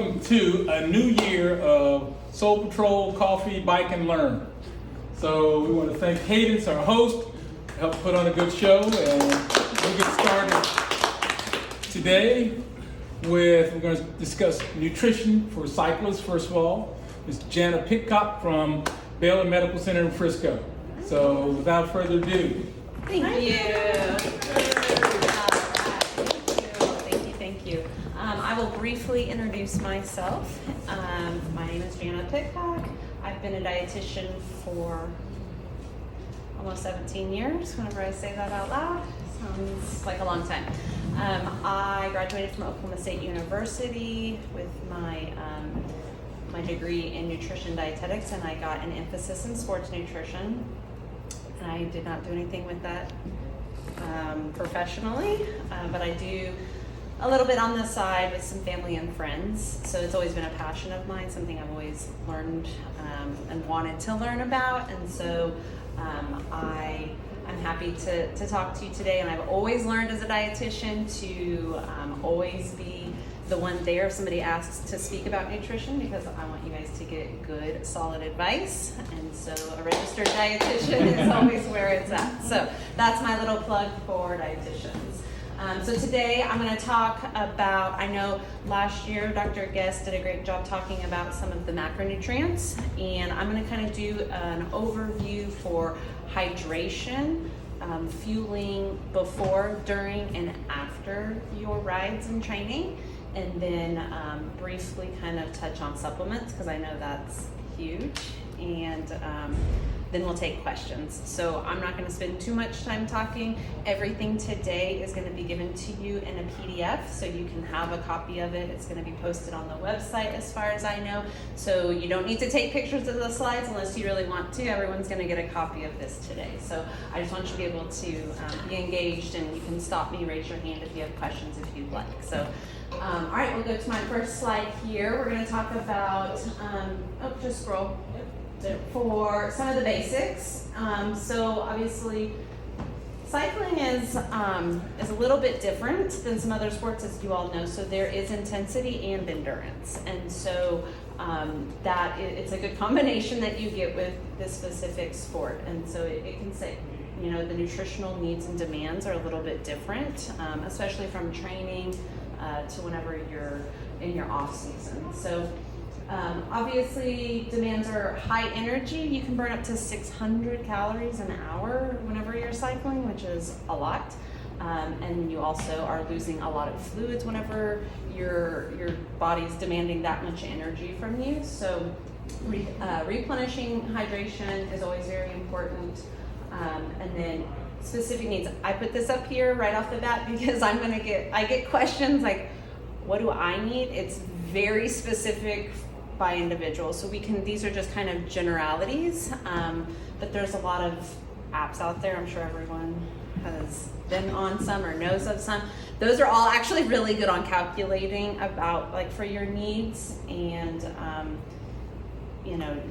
welcome to a new year of Soul Patrol Coffee, Bike, and Learn. So we want to thank Cadence, our host, to help put on a good show, and we'll get started today we're going to discuss nutrition for cyclists. First of all, Ms. Jana Pitcock from Baylor Medical Center in Frisco. So without further ado. Thank you. I will briefly introduce myself. My name is Jana Pitcock. I've been a dietitian for almost 17 years. Whenever I say that out loud, sounds like a long time. I graduated from Oklahoma State University with my degree in nutrition dietetics, and I got an emphasis in sports nutrition. And I did not do anything with that professionally, but I do a little bit on the side with some family and friends. So it's always been a passion of mine, something I've always learned and wanted to learn about. And so I'm happy to talk to you today. And I've always learned as a dietitian to always be the one there if somebody asks to speak about nutrition, because I want you guys to get good, solid advice. And so a registered dietitian is always where it's at. So that's my little plug for dietitians. So today I'm going to talk about, I know last year Dr. Guest did a great job talking about some of the macronutrients, and I'm going to kind of do an overview for hydration, fueling before, during, and after your rides and training, and then briefly kind of touch on supplements, because I know that's huge, and then we'll take questions. So I'm not going to spend too much time talking. Everything today is going to be given to you in a PDF, so you can have a copy of it. It's going to be posted on the website as far as I know. So you don't need to take pictures of the slides unless you really want to. Everyone's going to get a copy of this today. So I just want you to be able to be engaged, and you can stop me, raise your hand if you have questions if you'd like. So all right, we'll go to my first slide here. We're going to talk about, just scroll, for some of the basics. So obviously, cycling is a little bit different than some other sports, as you all know. So there is intensity and endurance, and so it's a good combination that you get with this specific sport. And so it can say, the nutritional needs and demands are a little bit different, especially from training to whenever you're in your off season. So obviously demands are high energy. You can burn up to 600 calories an hour whenever you're cycling, which is a lot. And you also are losing a lot of fluids whenever your body's demanding that much energy from you. So replenishing hydration is always very important. And then specific needs. I put this up here right off the bat because I get questions like, what do I need? It's very specific by individual. So these are just kind of generalities, but there's a lot of apps out there. I'm sure everyone has been on some or knows of some. Those are all actually really good on calculating about for your needs, and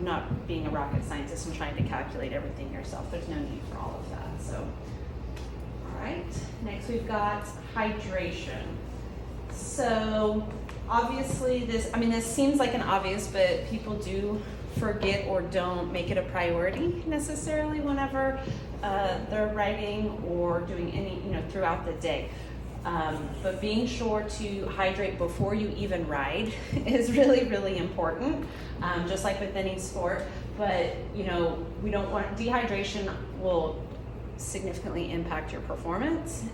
not being a rocket scientist and trying to calculate everything yourself. There's no need for all of that. So, all right, next we've got hydration. So obviously this seems like an obvious, but people do forget or don't make it a priority necessarily whenever they're riding or doing any, throughout the day. But being sure to hydrate before you even ride is really, really important, just like with any sport. But, we don't want, dehydration will significantly impact your performance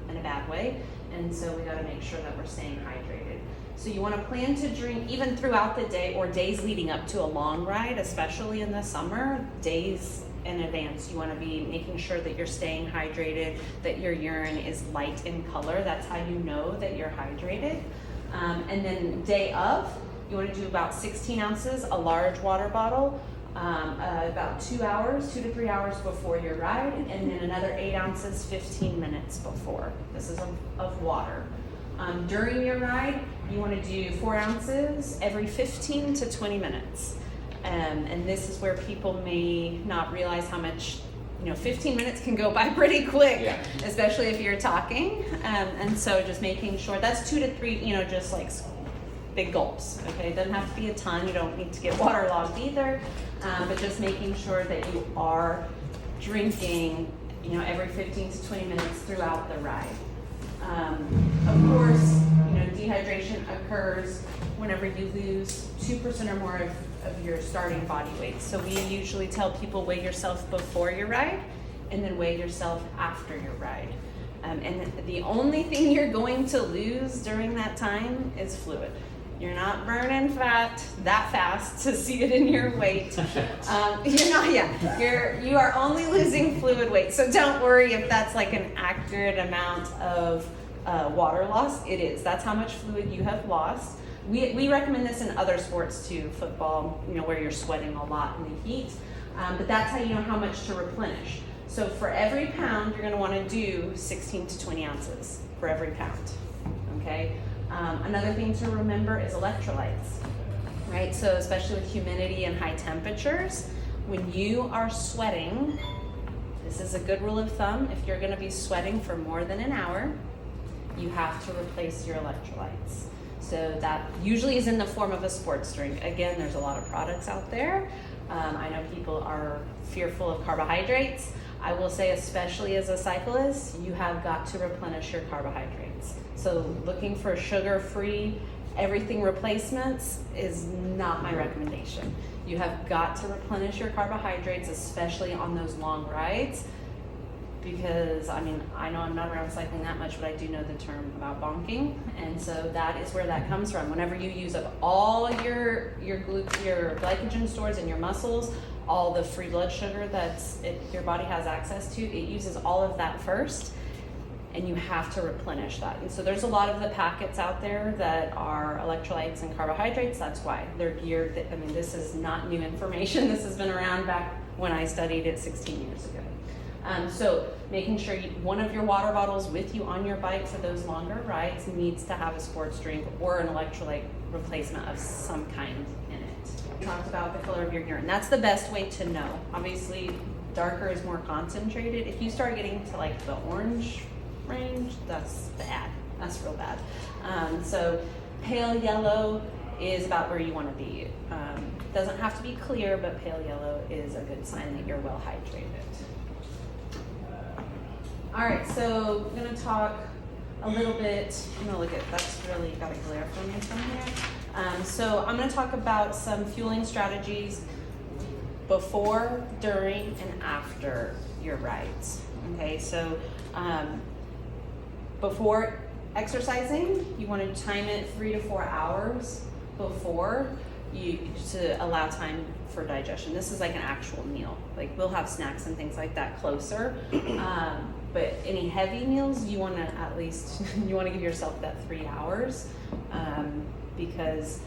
in a bad way. And so we got to make sure that we're staying hydrated. So you want to plan to drink even throughout the day or days leading up to a long ride, especially in the summer, days in advance. You want to be making sure that you're staying hydrated, that your urine is light in color. That's how you know that you're hydrated. And then day of, you want to do about 16 ounces, a large water bottle, about 2 to 3 hours before your ride, and then another 8 ounces 15 minutes before. This is of water. During your ride, you want to do 4 ounces every 15 to 20 minutes. And this is where people may not realize how much, 15 minutes can go by pretty quick, especially if you're talking. And so just making sure that's 2 to 3, just big gulps, okay? It doesn't have to be a ton. You don't need to get waterlogged either, but just making sure that you are drinking, every 15 to 20 minutes throughout the ride. Of course, dehydration occurs whenever you lose 2% or more of your starting body weight. So we usually tell people weigh yourself before your ride and then weigh yourself after your ride. And the only thing you're going to lose during that time is fluid. You're not burning fat that fast to see it in your weight. You are only losing fluid weight. So don't worry if that's like an accurate amount of water loss. It is. That's how much fluid you have lost. We recommend this in other sports too, football, where you're sweating a lot in the heat. But that's how you know how much to replenish. So for every pound, you're going to want to do 16 to 20 ounces for every pound. Okay. Another thing to remember is electrolytes, right? So especially with humidity and high temperatures, when you are sweating, this is a good rule of thumb. If you're going to be sweating for more than an hour, you have to replace your electrolytes. So that usually is in the form of a sports drink. Again, there's a lot of products out there. I know people are fearful of carbohydrates. I will say, especially as a cyclist, you have got to replenish your carbohydrates. So looking for sugar-free everything replacements is not my recommendation. You have got to replenish your carbohydrates, especially on those long rides, because I know I'm not around cycling that much, but I do know the term about bonking, and so that is where that comes from. Whenever you use up all your glycogen stores in your muscles, all the free blood sugar your body has access to, it uses all of that first, and you have to replenish that. And so there's a lot of the packets out there that are electrolytes and carbohydrates. That's why they're geared. This is not new information. This has been around back when I studied it 16 years ago. So making sure one of your water bottles with you on your bike for those longer rides needs to have a sports drink or an electrolyte replacement of some kind in it. We talked about the color of your urine. That's the best way to know. Obviously, darker is more concentrated. If you start getting to like the orange range, that's bad. That's real bad. So pale yellow is about where you want to be. Doesn't have to be clear, but pale yellow is a good sign that you're well hydrated. All right, so I'm going to talk a little bit. I'm going to look at, that's really got a glare from me from here. So I'm going to talk about some fueling strategies before, during, and after your rides. Okay, so before exercising, you want to time it 3 to 4 hours before to allow time for digestion. This is like an actual meal. Like we'll have snacks and things like that closer. But any heavy meals, you want to at least, you want to give yourself that 3 hours because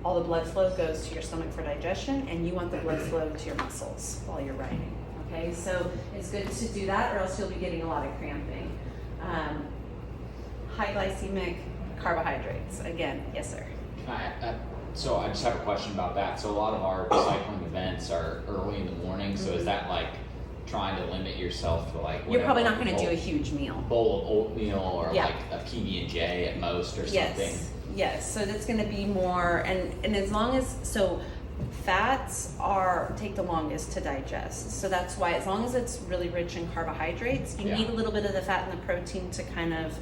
all the blood flow goes to your stomach for digestion, and you want the blood flow to your muscles while you're riding. Okay, so it's good to do that, or else you'll be getting a lot of cramping. High glycemic carbohydrates. Again, yes, sir. So I just have a question about that. So a lot of our cycling events are early in the morning. So is that like trying to limit yourself to like you're probably not going to do a huge meal, bowl of oatmeal or like a PB&J at most or something? Yes. So that's going to be more, and as long as fats take the longest to digest. So that's why, as long as it's really rich in carbohydrates, you need a little bit of the fat and the protein to kind of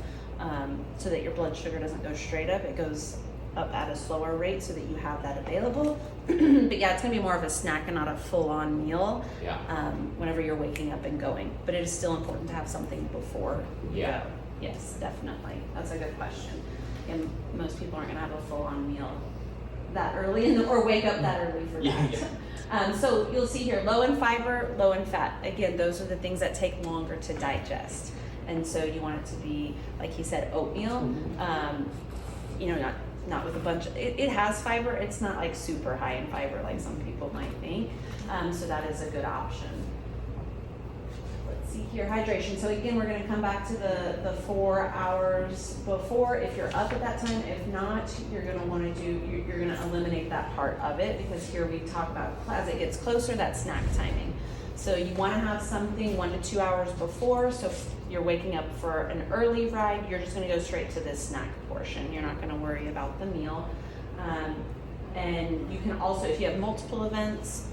so that your blood sugar doesn't go straight up. It goes up at a slower rate so that you have that available. But it's going to be more of a snack and not a full-on meal whenever you're waking up and going. But it is still important to have something before you go. Yes, definitely. That's a good question. And most people aren't going to have a full-on meal that early or wake up that early for that. So you'll see here, low in fiber, low in fat. Again, those are the things that take longer to digest. And so you want it to be, like he said, oatmeal. Not with a bunch of, it has fiber. It's not like super high in fiber like some people might think. So that is a good option. Let's see here, hydration. So again, we're going to come back to the 4 hours before if you're up at that time. If not, you're going to eliminate that part of it, because here we talk about as it gets closer, that snack timing. So you want to have something 1 to 2 hours before. So you're waking up for an early ride, you're just going to go straight to this snack portion. You're not going to worry about the meal. And you can also, if you have multiple events,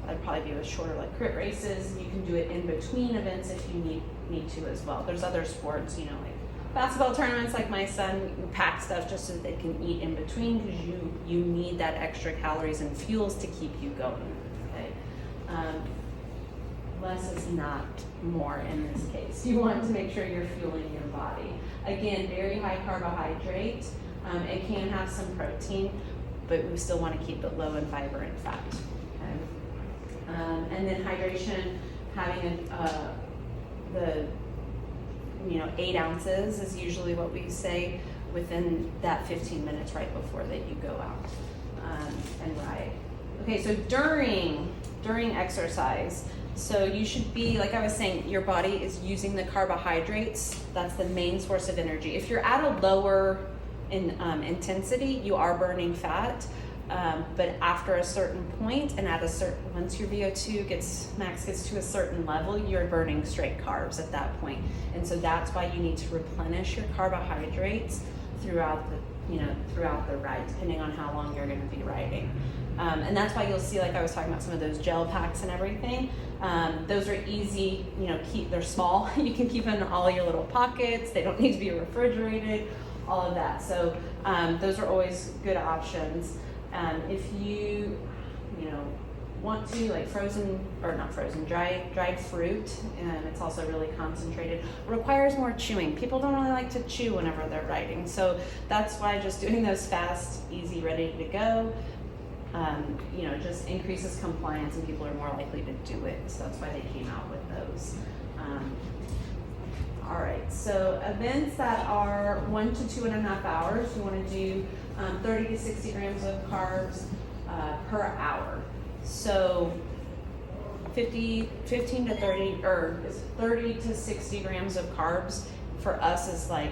I'd probably do a shorter like crit races. You can do it in between events if you need to as well. There's other sports, you know, like basketball tournaments, like my son pack stuff just so that they can eat in between, because you need that extra calories and fuels to keep you going. Okay, less is not more in this case. You want to make sure you're fueling your body. Again, very high carbohydrate. It can have some protein, but we still want to keep it low in fiber and fat. Okay? And then hydration, having the 8 ounces is usually what we say within that 15 minutes right before that you go out and ride. Okay, so during exercise, so you should be, like I was saying, your body is using the carbohydrates. That's the main source of energy. If you're at a lower intensity, you are burning fat. But after a certain point, and once your VO2 max gets to a certain level, you're burning straight carbs at that point. And so that's why you need to replenish your carbohydrates throughout the ride, depending on how long you're going to be riding. And that's why you'll see, like I was talking about, some of those gel packs and everything. Those are easy, they're small. You can keep them in all your little pockets. They don't need to be refrigerated, all of that. So those are always good options. If you want to, like dried fruit, and it's also really concentrated, requires more chewing. People don't really like to chew whenever they're riding. So that's why just doing those fast, easy, ready to go, just increases compliance, and people are more likely to do it. So that's why they came out with those. All right, so events that are 1 to 2.5 hours, you want to do 30 to 60 grams of carbs per hour. So 15 to 30, or 30 to 60 grams of carbs for us is like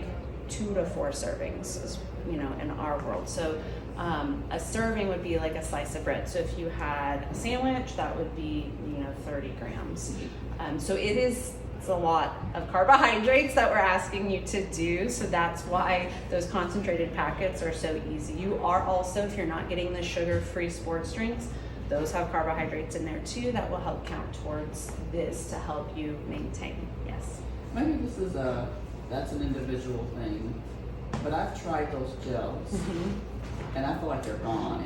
2 to 4 servings, is, in our world. So a serving would be like a slice of bread. So if you had a sandwich, that would be 30 grams. So it's a lot of carbohydrates that we're asking you to do. So that's why those concentrated packets are so easy. You are also, if you're not getting the sugar-free sports drinks, those have carbohydrates in there too that will help count towards this to help you maintain. Yes. Maybe that's an individual thing, but I've tried those gels, and I feel like they're gone.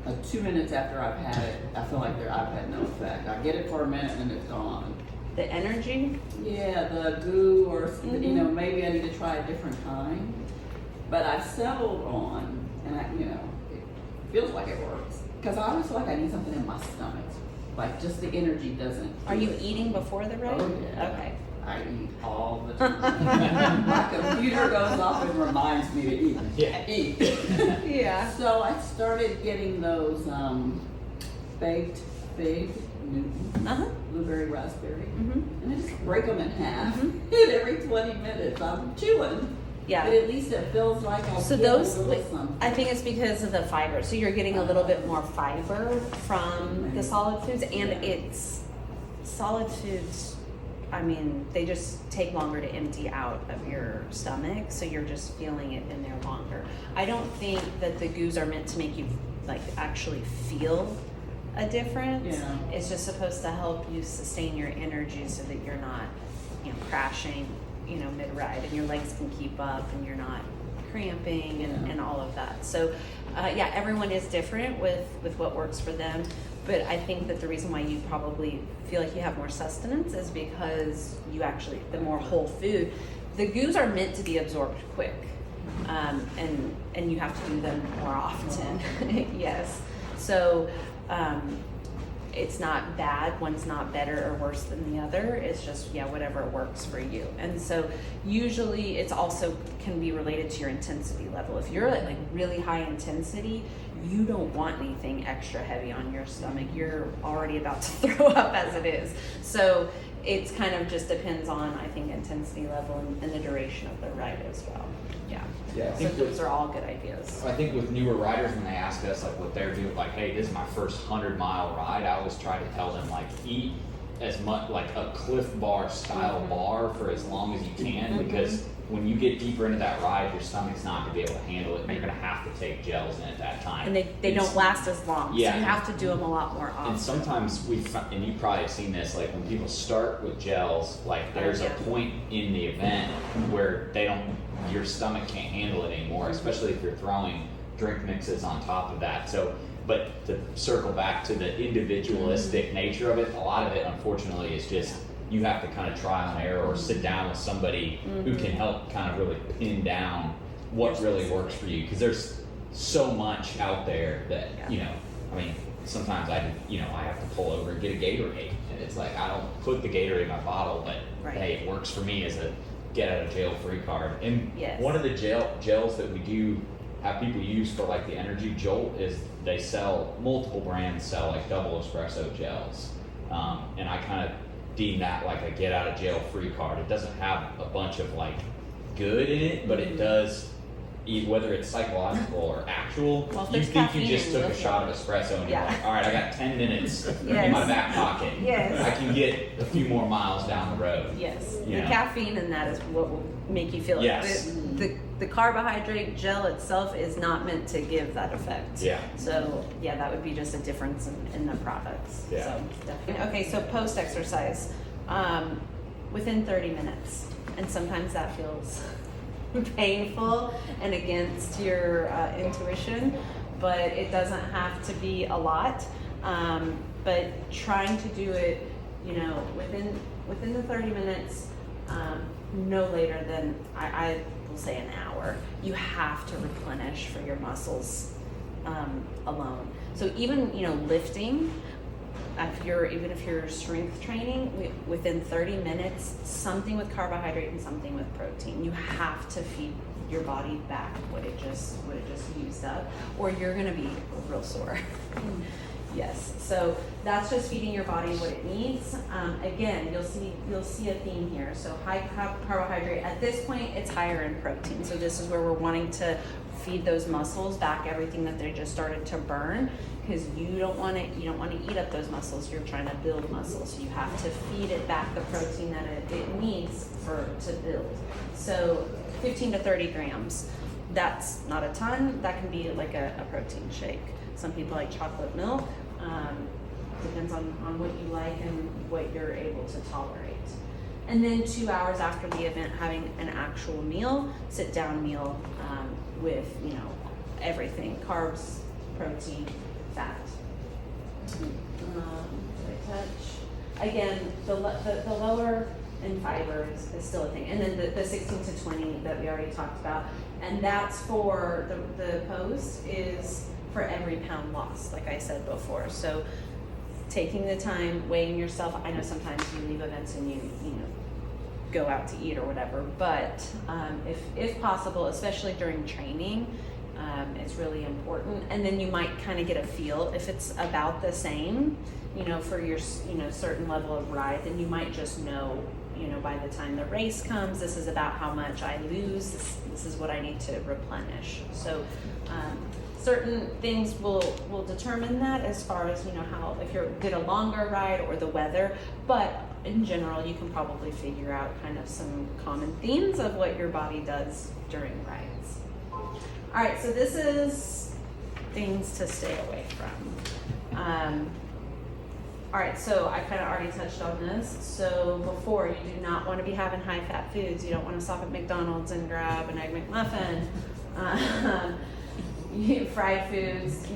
And 2 minutes after I've had it, I feel like I've had no effect. I get it for a minute and it's gone. The energy? Yeah, the goo, or maybe I need to try a different kind. But I've settled on, and it feels like it works, because I always feel like I need something in my stomach. Like, just the energy doesn't. Are you eating before the ride? Oh, yeah. Okay. I eat all the time. My computer goes off and reminds me to eat. Yeah. Eat. Yeah. So I started getting those baked fig Newton, blueberry raspberry, and I just break them in half. And every 20 minutes I'm chewing. Yeah. But at least it feels like I So get those, a little something. I think it's because of the fiber. So you're getting a little bit more fiber from the solid foods, and it's solid foods. I mean, they just take longer to empty out of your stomach, so you're just feeling it in there longer. I don't think that the goos are meant to make you actually feel a difference. Yeah. It's just supposed to help you sustain your energy so that you're not, crashing, mid-ride, and your legs can keep up and you're not cramping and all of that. So, everyone is different with what works for them. But I think that the reason why you probably feel like you have more sustenance is because the more whole food, the goos are meant to be absorbed quick, and you have to do them more often. Yes. So it's not bad. One's not better or worse than the other. It's just, whatever works for you. And so usually it's also can be related to your intensity level. If you're at really high intensity, you don't want anything extra heavy on your stomach. You're already about to throw up as it is. So it's kind of just depends on, I think, intensity level and the duration of the ride as well. Yeah, I So think those are all good ideas. I think with newer riders, when they ask us what they're doing, hey, this is my first 100-mile ride, I always try to tell them eat as much like a Cliff Bar style bar for as long as you can, because when you get deeper into that ride, your stomach's not going to be able to handle it, and you're going to have to take gels in at that time. And they don't last as long, Yeah. so you have to do them a lot more often. And sometimes and you probably have seen this, like when people start with gels, like there's a point in the event where your stomach can't handle it anymore, especially if you're throwing drink mixes on top of that. So, but to circle back to the individualistic nature of it, a lot of it, unfortunately, is just you have to kind of trial and error or sit down with somebody who can help kind of really pin down what really works for you. Because there's so much out there that, I mean, sometimes I have to pull over and get a Gatorade. And it's like, I don't put the Gatorade in my bottle, but hey, it works for me as a get out of jail free card. And one of the gels that we do have people use for like the energy jolt is multiple brands sell like double espresso gels. And I kind of deem that like a get out of jail free card. It doesn't have a bunch of like good in it, but it does, whether it's psychological or actual. Well, you think you just took a shot of espresso and you're like, all right, I got 10 minutes in my back pocket. I can get a few more miles down the road. The caffeine in that is what will make you feel it. The carbohydrate gel itself is not meant to give that effect. So that would be just a difference in the products. So definitely. Okay, so post exercise, within 30 minutes, and sometimes that feels painful and against your intuition, but it doesn't have to be a lot. But trying to do it, within the 30 minutes, no later than I will say an hour. You have to replenish for your muscles alone. So even lifting, even if you're strength training, within 30 minutes, something with carbohydrate and something with protein. You have to feed your body back what it just used up, or you're gonna be real sore. Yes, so that's just feeding your body what it needs. Again, you'll see a theme here. So high carbohydrate. At this point, it's higher in protein. So this is where we're wanting to feed those muscles back everything that they just started to burn, because you don't want to eat up those muscles. You're trying to build muscles, so you have to feed it back the protein that it needs to build. So 15 to 30 grams. That's not a ton. That can be like a protein shake. Some people like chocolate milk. Depends on what you like and what you're able to tolerate. And then 2 hours after the event, having an actual meal, sit down meal with everything: carbs, protein, fat. Again, the lower in fiber is still a thing, and then the 16 to 20 that we already talked about, and that's for the post is for every pound lost, like I said before. So taking the time, weighing yourself. I know sometimes you leave events and you go out to eat or whatever, but if possible, especially during training, it's really important. And then you might kind of get a feel if it's about the same, for your certain level of ride, then you might just know, by the time the race comes, this is about how much I lose, this is what I need to replenish. So certain things will determine that, as far as how, if you did a longer ride or the weather, but in general you can probably figure out kind of some common themes of what your body does during rides. All right, so this is things to stay away from. All right, so I kind of already touched on this. So before, you do not want to be having high-fat foods. You don't want to stop at McDonald's and grab an Egg McMuffin. Fried foods,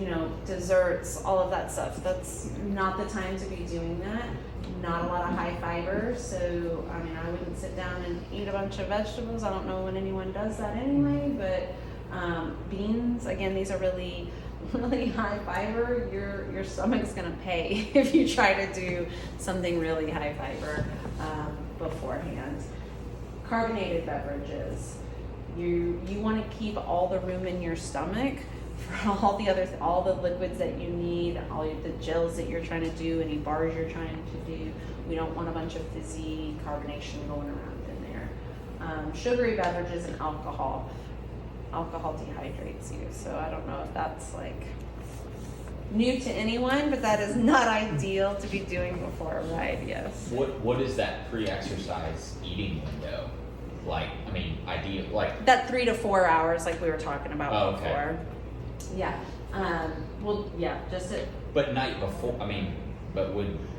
desserts, all of that stuff. That's not the time to be doing that. Not a lot of high fiber. So, I wouldn't sit down and eat a bunch of vegetables. I don't know when anyone does that anyway, but beans, again, these are really high fiber. Your stomach's gonna pay if you try to do something really high fiber beforehand. Carbonated beverages. You want to keep all the room in your stomach for all the liquids that you need, all the gels that you're trying to do, any bars you're trying to do. We don't want a bunch of fizzy carbonation going around in there. Sugary beverages and alcohol. Alcohol dehydrates you, so I don't know if that's like new to anyone, but that is not ideal to be doing before a ride, yes. What is that pre-exercise eating window? Like, I mean, ideal, like. That 3 to 4 hours like we were talking about okay. before. Yeah. Well, yeah, just it. But night before, I mean, but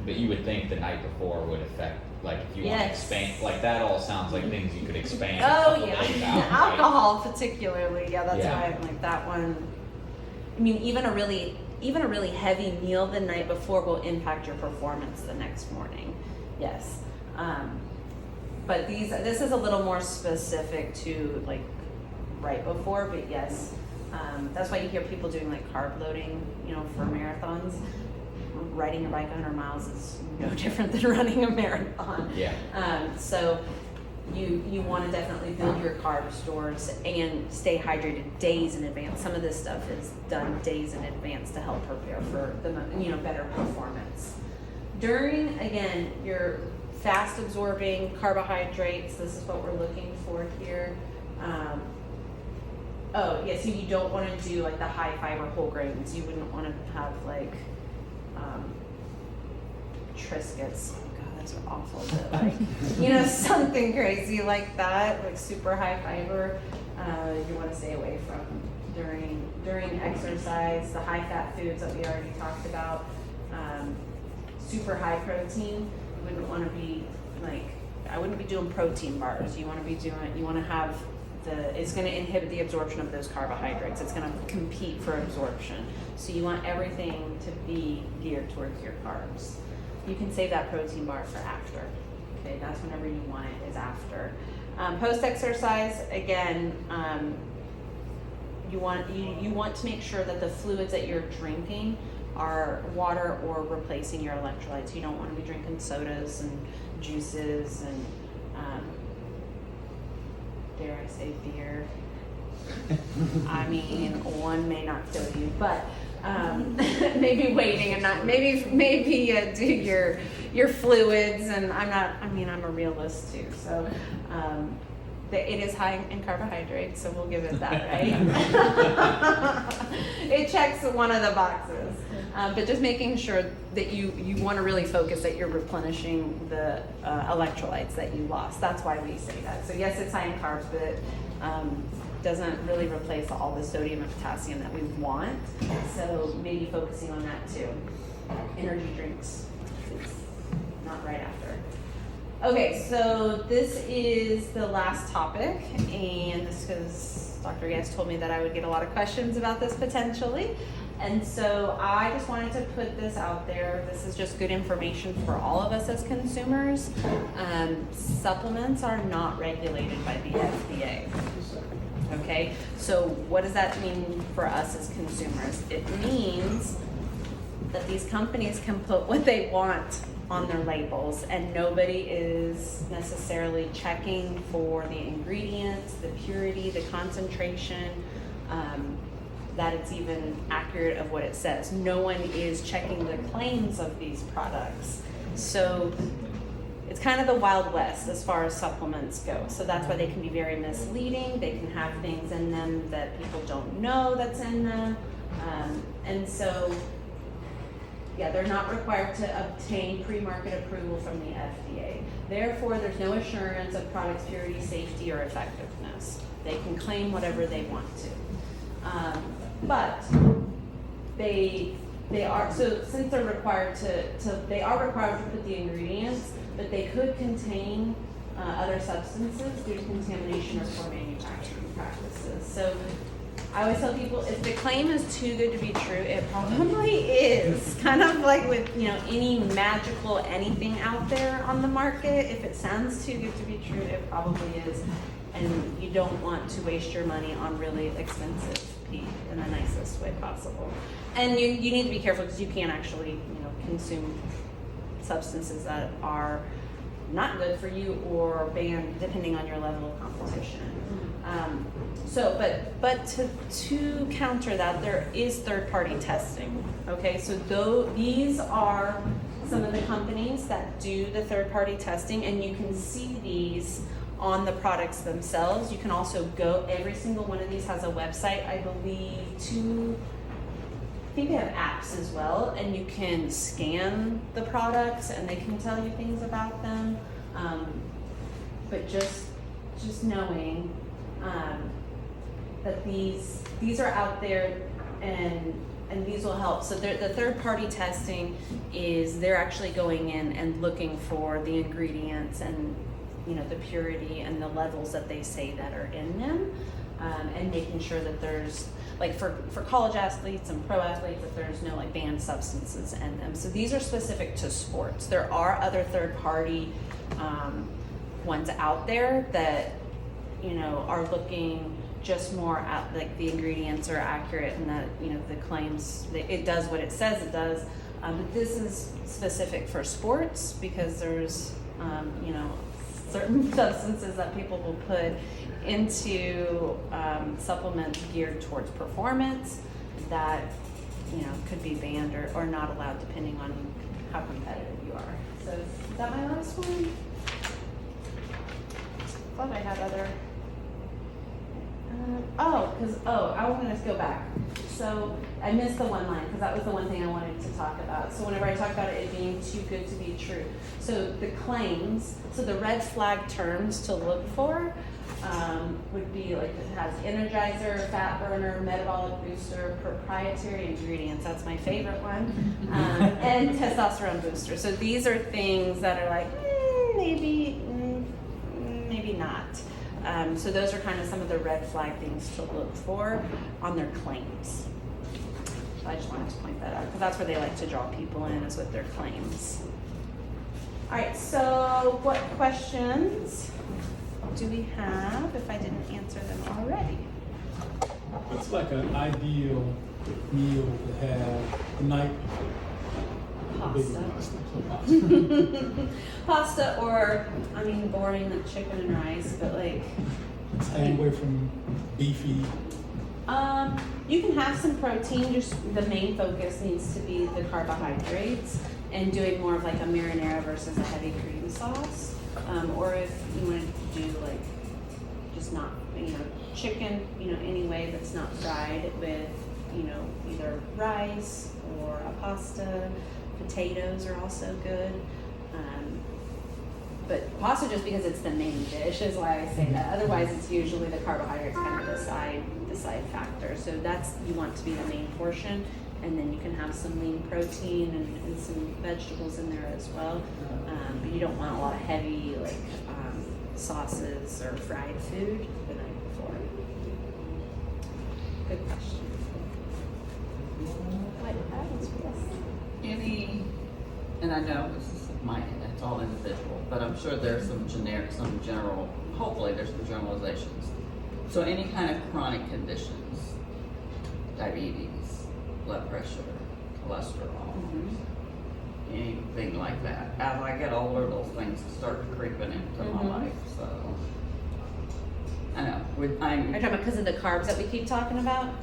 you would think the night before would affect, like, if you want to expand, like, that all sounds like things you could expand. Oh yeah, days out, alcohol particularly. Yeah, that's Yeah. why I'm like that one. I mean, even a really heavy meal the night before will impact your performance the next morning. Yes, but this is a little more specific to like right before. But yes, that's why you hear people doing like carb loading, for marathons. Riding a bike 100 miles is no different than running a marathon. Yeah. So you want to definitely build your carb stores and stay hydrated days in advance. Some of this stuff is done days in advance to help prepare for the better performance. During, again, your fast absorbing carbohydrates, this is what we're looking for here. So you don't want to do like the high fiber whole grains. You wouldn't want to have like Triscuits. Oh God, those are awful. But like, something crazy like that, like super high fiber. You want to stay away from during exercise. The high fat foods that we already talked about. Super high protein. You wouldn't want to be like. I wouldn't be doing protein bars. You want to have it's going to inhibit the absorption of those carbohydrates. It's going to compete for absorption. So you want everything to be geared towards your carbs. You can save that protein bar for after. Okay, that's whenever you want it, is after. Post-exercise, again, you want to make sure that the fluids that you're drinking are water or replacing your electrolytes. You don't want to be drinking sodas and juices and dare I say beer. I mean, one may not kill you, but maybe waiting and not maybe do your fluids. And I'm a realist too, so it is high in carbohydrates, so we'll give it that, right? It checks one of the boxes, but just making sure that you want to really focus that you're replenishing the electrolytes that you lost. That's why we say that. So yes, it's high in carbs, but it doesn't really replace all the sodium and potassium that we want. So maybe focusing on that too. Energy drinks, not right after. Okay, so this is the last topic, and this because Dr. Guest told me that I would get a lot of questions about this potentially. And so I just wanted to put this out there. This is just good information for all of us as consumers. Supplements are not regulated by the FDA. Okay, so what does that mean for us as consumers? It means that these companies can put what they want on their labels, and nobody is necessarily checking for the ingredients, the purity, the concentration, that it's even accurate of what it says. No one is checking the claims of these products. So it's kind of the Wild West as far as supplements go. So that's why they can be very misleading. They can have things in them that people don't know that's in them. And so, yeah, they're not required to obtain pre-market approval from the FDA. Therefore, there's no assurance of product's purity, safety, or effectiveness. They can claim whatever they want to. But they are, so since they're required they are required to put the ingredients, but they could contain other substances due to contamination or poor manufacturing practices. So I always tell people, if the claim is too good to be true, it probably is. Kind of like with any magical anything out there on the market. If it sounds too good to be true, it probably is. And you don't want to waste your money on really expensive pee in the nicest way possible. And you need to be careful because you can actually consume substances that are not good for you or banned depending on your level of competition. But to counter that, there is third-party testing. Okay, so these are some of the companies that do the third-party testing, and you can see these on the products themselves. You can also go, every single one of these has a website, I believe think they have apps as well, and you can scan the products and they can tell you things about them. But just knowing that these are out there and these will help. So the third party testing is they're actually going in and looking for the ingredients and the purity and the levels that they say that are in them, and making sure that there's like for college athletes and pro athletes that there's no like banned substances in them. So these are specific to sports. There are other third party ones out there that are looking just more at like the ingredients are accurate and that the claims it does what it says it does. But this is specific for sports because there's certain substances that people will put into supplements geared towards performance that could be banned or not allowed depending on how competitive you are. So is that my last one? I thought I had other. I was going to go back. So I missed the one line because that was the one thing I wanted to talk about. So whenever I talk about it being too good to be true. So the claims, so the red flag terms to look for would be like it has energizer, fat burner, metabolic booster, proprietary ingredients. That's my favorite one. And testosterone booster. So these are things that are like, maybe not. So those are kind of some of the red flag things to look for on their claims. So I just wanted to point that out because that's where they like to draw people in is with their claims. All right, so what questions do we have if I didn't answer them already? What's like an ideal meal to have tonight? Pasta. Pasta or, boring like chicken and rice, but like. Stay away from beefy. You can have some protein, just the main focus needs to be the carbohydrates and doing more of like a marinara versus a heavy cream sauce. Or if you want to do like just not, chicken, any way that's not fried with, either rice or a pasta. Potatoes are also good. But pasta just because it's the main dish is why I say that. Otherwise it's usually the carbohydrates kind of the side factor. So that's, you want to be the main portion, and then you can have some lean protein and some vegetables in there as well. But you don't want a lot of heavy like sauces or fried food the night before. Good question. What happens with this? And I know this is it's all individual, but I'm sure there's some general, hopefully there's some generalizations. So any kind of chronic conditions, diabetes, blood pressure, cholesterol, anything like that. As I get older, those things start creeping into my life, so. I know, Are you talking about because of the carbs that we keep talking about?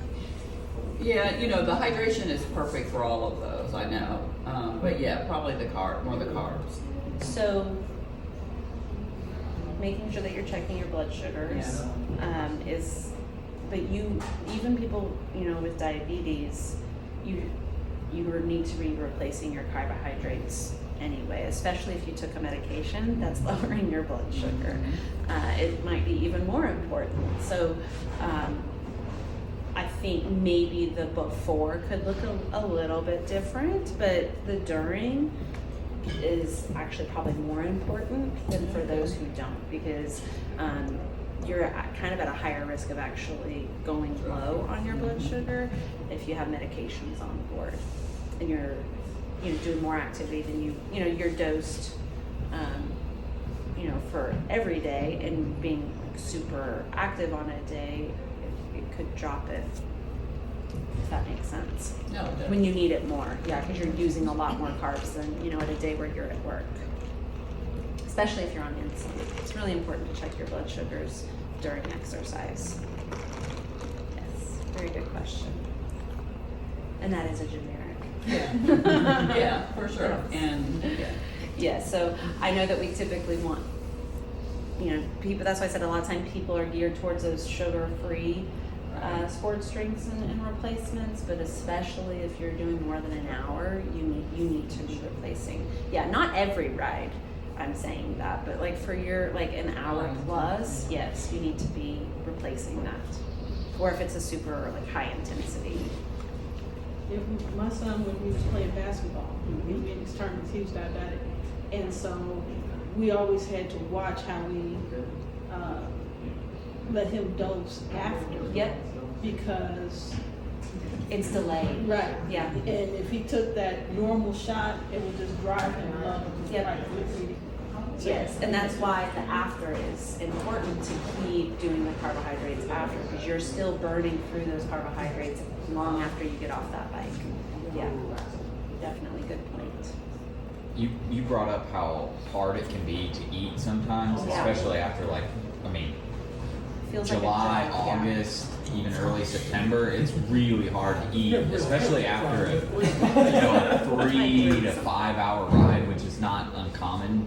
Yeah, the hydration is perfect for all of those, I know. But yeah, probably more the carbs. So, making sure that you're checking your blood sugars but even people, with diabetes, you need to be replacing your carbohydrates anyway, especially if you took a medication that's lowering your blood sugar. It might be even more important. So, I think maybe the before could look a little bit different, but the during is actually probably more important than for those who don't, because you're kind of at a higher risk of actually going low on your blood sugar if you have medications on board and you're doing more activity than you're dosed for every day, and being super active on a day, it could drop it, if that makes sense. No, it does. When you need it more, because you're using a lot more carbs than at a day where you're at work, especially if you're on insulin. It's really important to check your blood sugars during exercise. Yes, very good question. And that is a generic. Yeah, yeah, for sure. And yeah, so I know that we typically want, people, that's why I said a lot of times people are geared towards those sugar-free sports drinks and replacements, but especially if you're doing more than an hour, you need to be replacing. Yeah, not every ride, I'm saying that, but like for your like an hour plus, yes, you need to be replacing that. Or if it's a super like high intensity. My son, when he was playing basketball, he was in his tournaments, he was diabetic, and so we always had to watch how we let him dose after. Yep. Because It's delayed. right, Yeah. and if he took that normal shot, it would just drive him up. Yep. Right, quickly. So- Yes, and that's why the after is important to keep doing the carbohydrates after, because you're still burning through those carbohydrates long after you get off that bike. Yeah, definitely good point. You brought up how hard it can be to eat sometimes, Yeah. especially after Feels July, like a drug, yeah. August, even early September. It's really hard to eat, especially after a 3 to 5 hour ride, which is not uncommon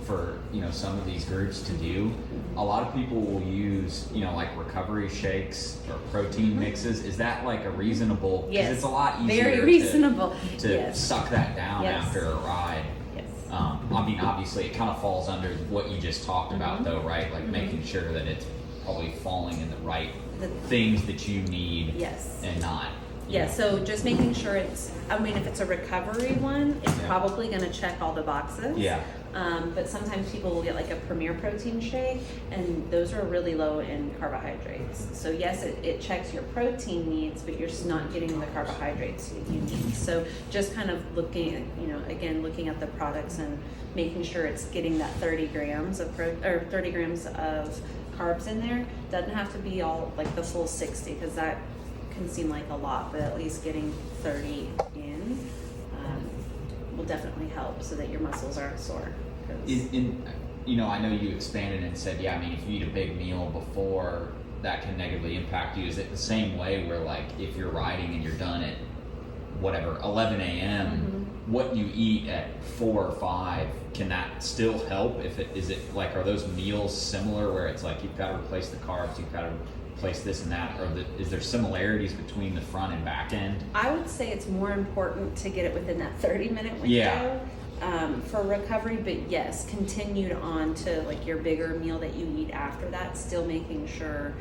for some of these groups to do. A lot of people will use like recovery shakes or protein mixes. Is that like a reasonable? Because Yes. it's a lot easier Very reasonable. to Yes. suck that down Yes. after a ride. Yes. I mean, obviously, it kind of falls under what you just talked about, though, right? Like making sure that it's probably falling in the right The- things that you need, Yes. and not. Yeah, so just making sure if it's a recovery one, it's Yeah. probably gonna check all the boxes. Yeah. But sometimes people will get like a Premier Protein shake, and those are really low in carbohydrates. So yes, it checks your protein needs, but you're just not getting the carbohydrates that you need. So just kind of looking, looking at the products and making sure it's getting that 30 grams of 30 grams of carbs in there. Doesn't have to be all like the full 60, because that can seem like a lot, but at least getting 30 in will definitely help so that your muscles aren't sore. 'Cause- I know you expanded and said, yeah, I mean, if you eat a big meal before, that can negatively impact you. Is it the same way where, like, if you're riding and you're done at whatever 11 a.m., what you eat at 4 or 5, can that still help? Are those meals similar where it's like you've got to replace the carbs, you've got to replace this and that, or is there similarities between the front and back end? I would say it's more important to get it within that 30-minute window. Yeah. For recovery, but yes, continued on to like your bigger meal that you eat after that, still making sure,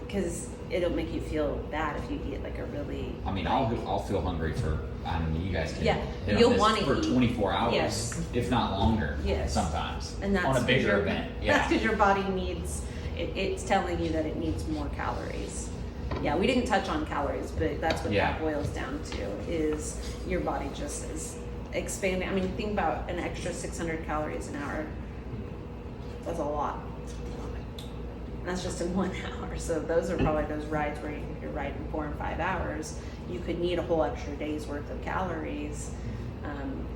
because it'll make you feel bad if you eat like a really. I mean, I'll feel hungry for, I don't know, you guys can Yeah, hit on you'll this, wanna for eat. 24 hours, Yes. if not longer, Yes. sometimes, And that's on a 'cause bigger your- event. That's Yeah. because your body needs. It's telling you that it needs more calories. Yeah, we didn't touch on calories, but that's what Yeah. that boils down to. Is your body just is expanding. I mean, think about an extra 600 calories an hour. That's a lot. That's just in 1 hour. So those are probably those rides where if you're riding 4 and 5 hours, you could need a whole extra day's worth of calories.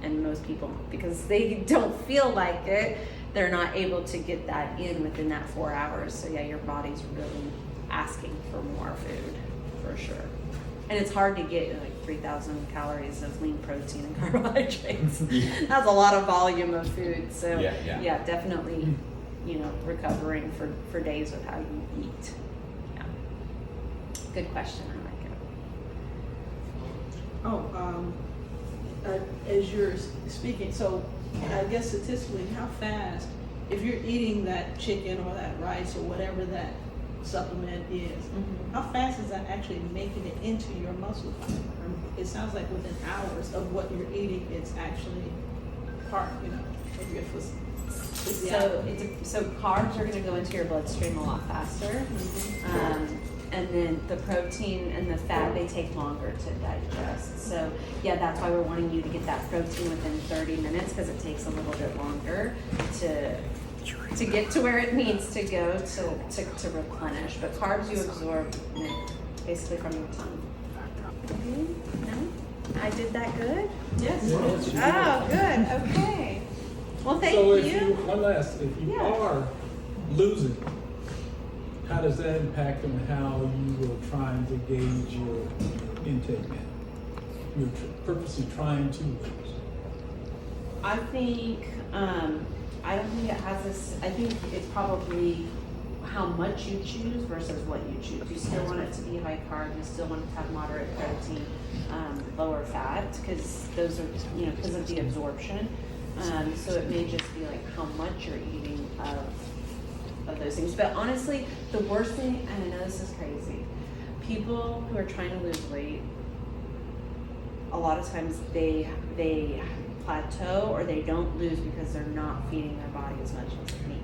And most people, because they don't feel like it, they're not able to get that in within that 4 hours. So yeah, your body's really asking for more food, for sure. And it's hard to get like 3,000 calories of lean protein and carbohydrates. That's a lot of volume of food. So Yeah. Definitely, recovering for days with how you eat. Yeah. Good question. I like it. As you're speaking, so I guess statistically, how fast, if you're eating that chicken or that rice or whatever that supplement is, how fast is that actually making it into your muscle fiber? It sounds like within hours of what you're eating, it's actually part, of your physiology. So carbs are going to go into your bloodstream a lot faster, and then the protein and the fat, they take longer to digest. So yeah, that's why we're wanting you to get that protein within 30 minutes, because it takes a little bit longer to get to where it needs to go to replenish. But carbs you absorb basically from your tongue. No? I did that good? Yes. Oh, good. Okay. Well, thank So you. if you Yeah. are losing, how does that impact on how you are trying to gauge your intake now? You're purposely trying to lose. I think, I don't think it has this, I think it's probably how much you choose versus what you choose. You still want it to be high carb, you still want it to have moderate protein, lower fat, because those are, you know, because of the absorption. So it may just be like how much you're eating of those things. But honestly, the worst thing, and I know this is crazy, people who are trying to lose weight, a lot of times they plateau or they don't lose because they're not feeding their body as much as it needs.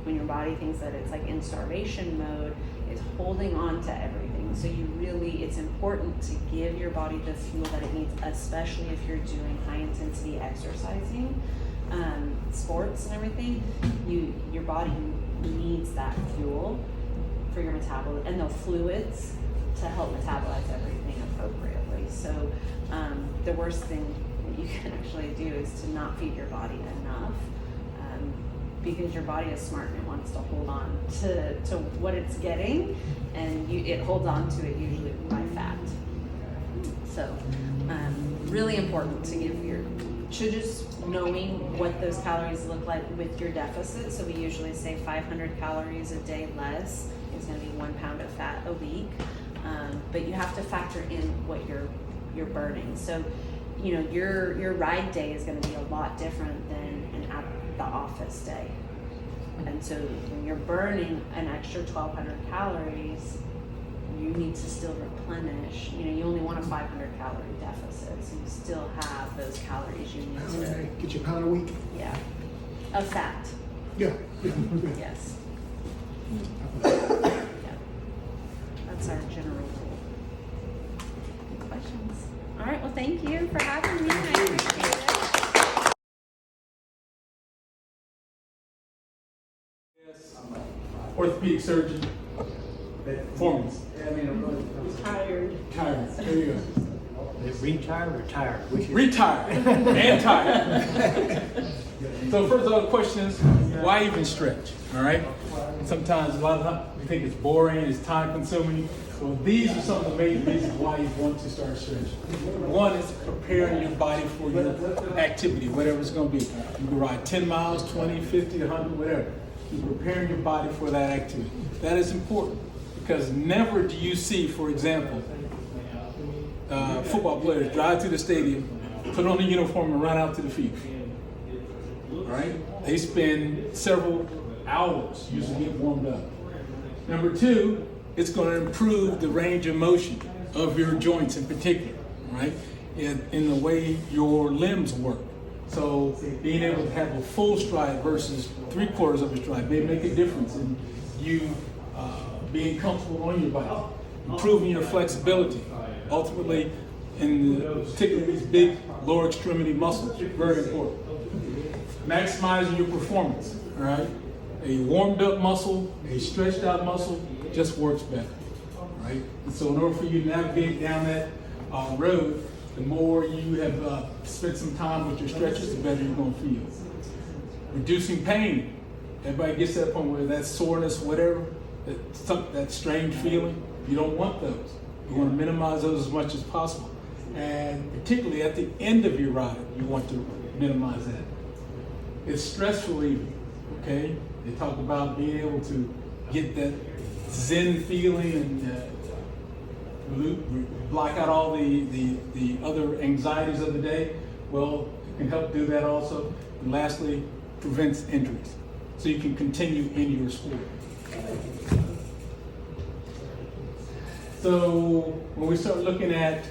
When your body thinks that it's like in starvation mode, it's holding on to everything. So you really, it's important to give your body the fuel that it needs, especially if you're doing high intensity exercising, sports and everything. Your body needs that fuel for your metabolism and the fluids to help metabolize everything appropriately. So the worst thing that you can actually do is to not feed your body enough, because your body is smart and it wants to hold on to what it's getting, and it holds on to it usually by fat. So really important to give just knowing what those calories look like with your deficit. So we usually say 500 calories a day less is going to be 1 pound of fat a week. But you have to factor in what you're burning. So, you know, your ride day is going to be a lot different than an at the office day. And so when you're burning an extra 1,200 calories, you need to still replenish. You know, you only want a 500 calorie deficit, so you still have those calories you need to get your pound a week. Yeah, of fat. Yeah. Yes. Yeah. That's our general rule. Any questions? All right. Well, thank you for having me. I appreciate it. Orthopedic surgeon, performance. Tired. Tired. There you go. Retired or tired? Which is Retired and tired. So first of all, the question is, why even stretch? All right. Sometimes a lot of times we think it's boring, it's time consuming. So these are some of the main reasons why you want to start stretching. One is preparing your body for your activity, whatever it's going to be. You can ride 10 miles, 20, 50, 100, whatever. You're preparing your body for that activity. That is important, because never do you see, for example, football players drive to the stadium, put on a uniform, and run out to the field. All right? They spend several hours usually getting warmed up. Number two, it's going to improve the range of motion of your joints in particular, right? In the way your limbs work. So being able to have a full stride versus 3/4 of a stride may make a difference in you being comfortable on your bike, improving your flexibility. Ultimately, particularly these big lower extremity muscles, very important. Maximizing your performance, all right? A warmed up muscle, a stretched out muscle just works better, right? And so in order for you to navigate down that road, the more you have spent some time with your stretches, the better you're going to feel. Reducing pain. Everybody gets to that point where that soreness, whatever, that strange feeling, you don't want those. You want to minimize those as much as possible. And particularly at the end of your ride, you want to minimize that. It's stress relieving, okay? They talk about being able to get that zen feeling and block out all the other anxieties of the day. Well, it can help do that also. And lastly, prevents injuries, so you can continue in your sport. So when we start looking at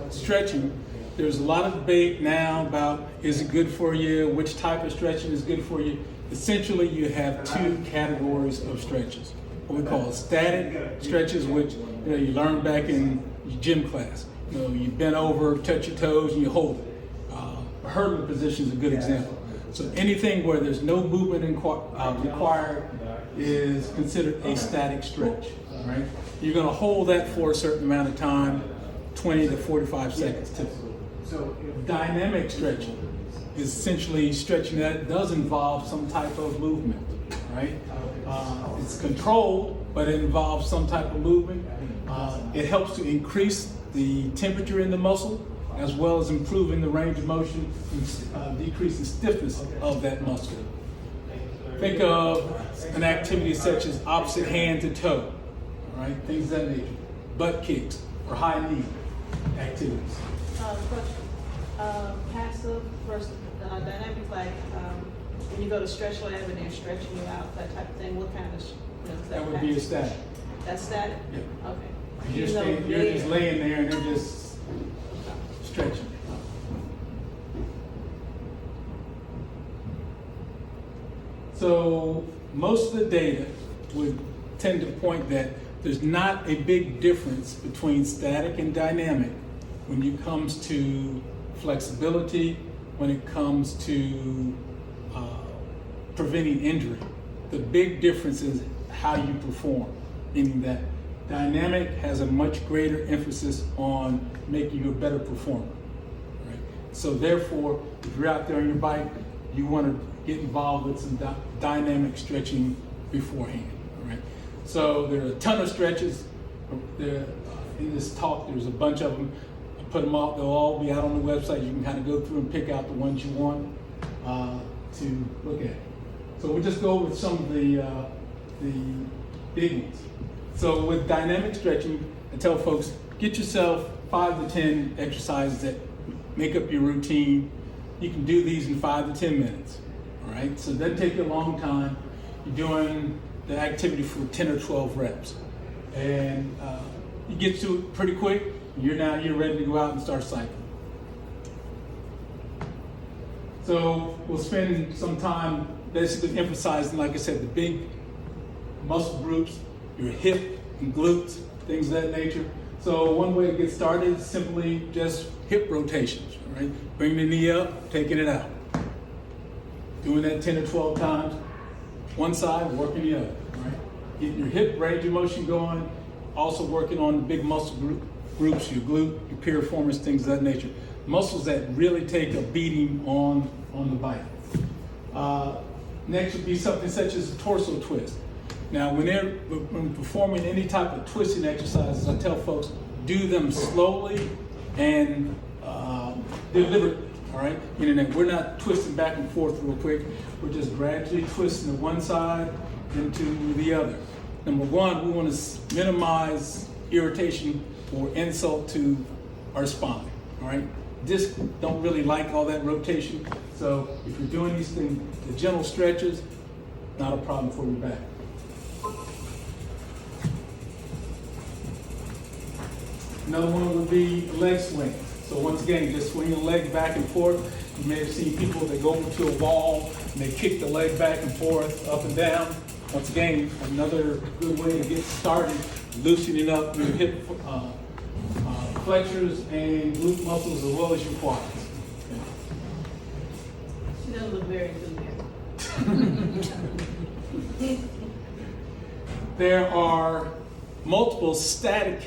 stretching, there's a lot of debate now about, is it good for you? Which type of stretching is good for you? Essentially, you have two categories of stretches. What we call static stretches, which you learn back in your gym class. You bend over, touch your toes, and you hold it. A hurdle position is a good example. So anything where there's no movement required is considered a static stretch. Right? You're going to hold that for a certain amount of time, 20 to 45 seconds typically. So dynamic stretching is essentially stretching that does involve some type of movement, right? It's controlled, but it involves some type of movement. It helps to increase the temperature in the muscle, as well as improving the range of motion and decreasing stiffness of that muscle. Think of an activity such as opposite hand to toe, all right? Things of that nature. Butt kicks or high knee activities. Question. Passive versus dynamic, like when you go to stretch lab and they're stretching you out, that type of thing. What kind of? That would be a static. That's static. Yeah. Okay. You're just laying there and they're just stretching. So most of the data would tend to point that there's not a big difference between static and dynamic when it comes to flexibility, when it comes to preventing injury. The big difference is how you perform, meaning that dynamic has a much greater emphasis on making you a better performer. Right? So therefore, if you're out there on your bike, you want to get involved with some dynamic stretching beforehand. All right? So there are a ton of stretches. There, in this talk, there's a bunch of them. I put them all, they'll all be out on the website. You can kind of go through and pick out the ones you want to look at. So we'll just go with some of the big ones. So with dynamic stretching, I tell folks, get yourself 5 to 10 exercises that make up your routine. You can do these in 5 to 10 minutes, all right? So it doesn't take you a long time. You're doing the activity for 10 or 12 reps. And you get to it pretty quick, and you're ready to go out and start cycling. So we'll spend some time basically emphasizing, like I said, the big muscle groups, your hip and glutes, things of that nature. So one way to get started is simply just hip rotations, right? Bring the knee up, taking it out. Doing that 10 or 12 times, one side, working the other, right? Getting your hip range of motion going, also working on the big muscle groups, your glute, your piriformis, things of that nature. Muscles that really take a beating on the bike. Next would be something such as a torso twist. Now, when performing any type of twisting exercises, I tell folks, do them slowly and deliberately, all right? Meaning that we're not twisting back and forth real quick. We're just gradually twisting to one side into the other. Number one, we want to minimize irritation or insult to our spine, all right? Discs don't really like all that rotation. So if you're doing these things, the gentle stretches, not a problem for your back. Another one would be leg swing. So once again, just swing your leg back and forth. You may have seen people that go over to a wall and they kick the leg back and forth, up and down. Once again, another good way to get started, loosening up your hip flexors and glute muscles as well as your quads. She doesn't look very good. There are multiple static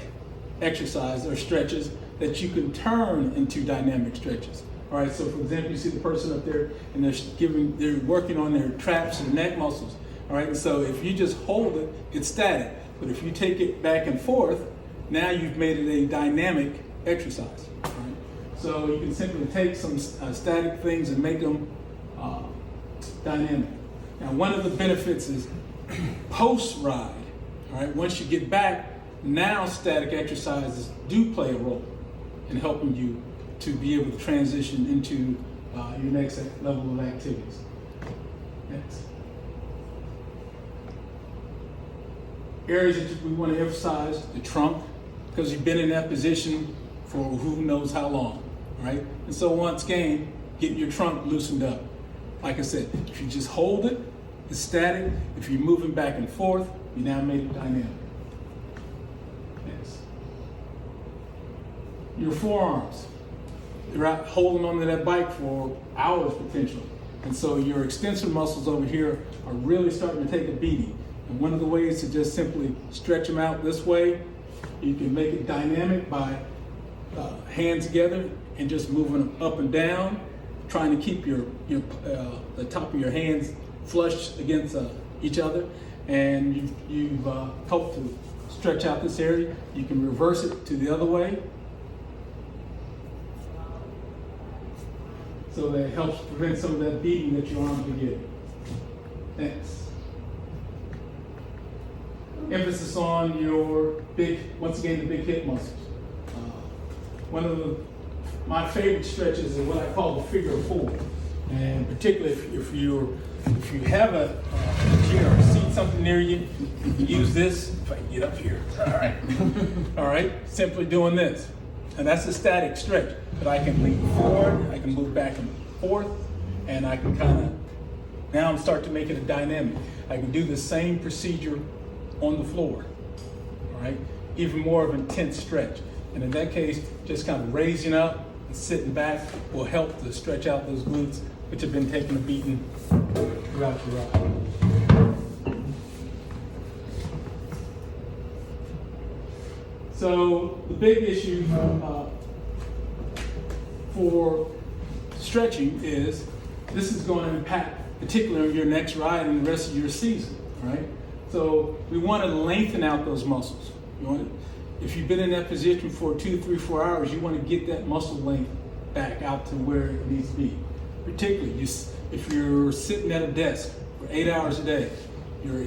exercises or stretches that you can turn into dynamic stretches. All right, so for example, you see the person up there and they're working on their traps and neck muscles. All right, and so if you just hold it, it's static. But if you take it back and forth, now you've made it a dynamic exercise. All right? So you can simply take some static things and make them dynamic. Now, one of the benefits is post-ride. All right, once you get back, now static exercises do play a role in helping you to be able to transition into your next level of activities. Next. Areas that we want to emphasize, the trunk, because you've been in that position for who knows how long, right? And so once again, getting your trunk loosened up. Like I said, if you just hold it, it's static. If you're moving back and forth, you now made it dynamic. Next. Your forearms. You're out holding onto that bike for hours potentially. And so your extensor muscles over here are really starting to take a beating. And one of the ways to just simply stretch them out this way, you can make it dynamic by hands together and just moving them up and down, trying to keep the top of your hands flush against each other. And you've helped to stretch out this area. You can reverse it to the other way. So that helps prevent some of that beating that your arms are getting. Next. Emphasis on your once again, the big hip muscles. One of my favorite stretches is what I call the figure of four. And particularly if you have a chair or a seat, something near you, you can use this. If I can get up here. All right. All right. Simply doing this. And that's a static stretch. But I can lean forward, I can move back and forth, and I can kind of, now I'm starting to make it a dynamic. I can do the same procedure on the floor. All right. Even more of an intense stretch. And in that case, just kind of raising up and sitting back will help to stretch out those glutes, which have been taking a beating throughout your ride. So the big issue for stretching is this is going to impact particularly your next ride and the rest of your season, right? So we want to lengthen out those muscles. If you've been in that position for 2, 3, 4 hours, you want to get that muscle length back out to where it needs to be. Particularly if you're sitting at a desk for 8 hours a day, your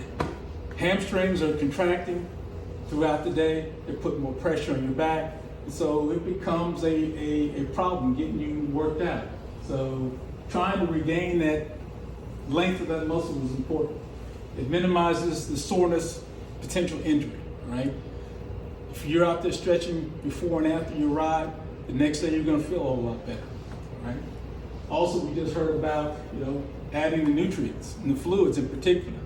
hamstrings are contracting throughout the day, they're putting more pressure on your back, and so it becomes a problem getting you worked out. So trying to regain that length of that muscle is important. It minimizes the soreness, potential injury, right? If you're out there stretching before and after your ride, the next day you're going to feel a whole lot better, right? Also, we just heard about, adding the nutrients and the fluids in particular,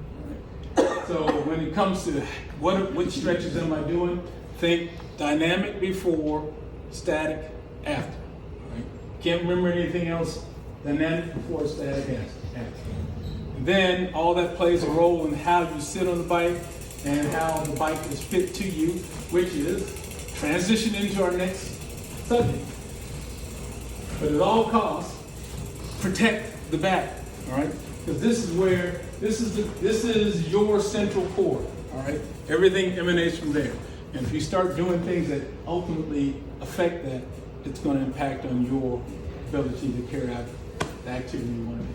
right? So when it comes to what stretches am I doing, think dynamic before, static after, right? Can't remember anything else, dynamic before, static after. And then all that plays a role in how you sit on the bike and how the bike is fit to you, which is transition into our next subject. But at all costs, protect the back, all right? Because this is your central core, all right? Everything emanates from there. And if you start doing things that ultimately affect that, it's going to impact on your ability to carry out the activity you want to do.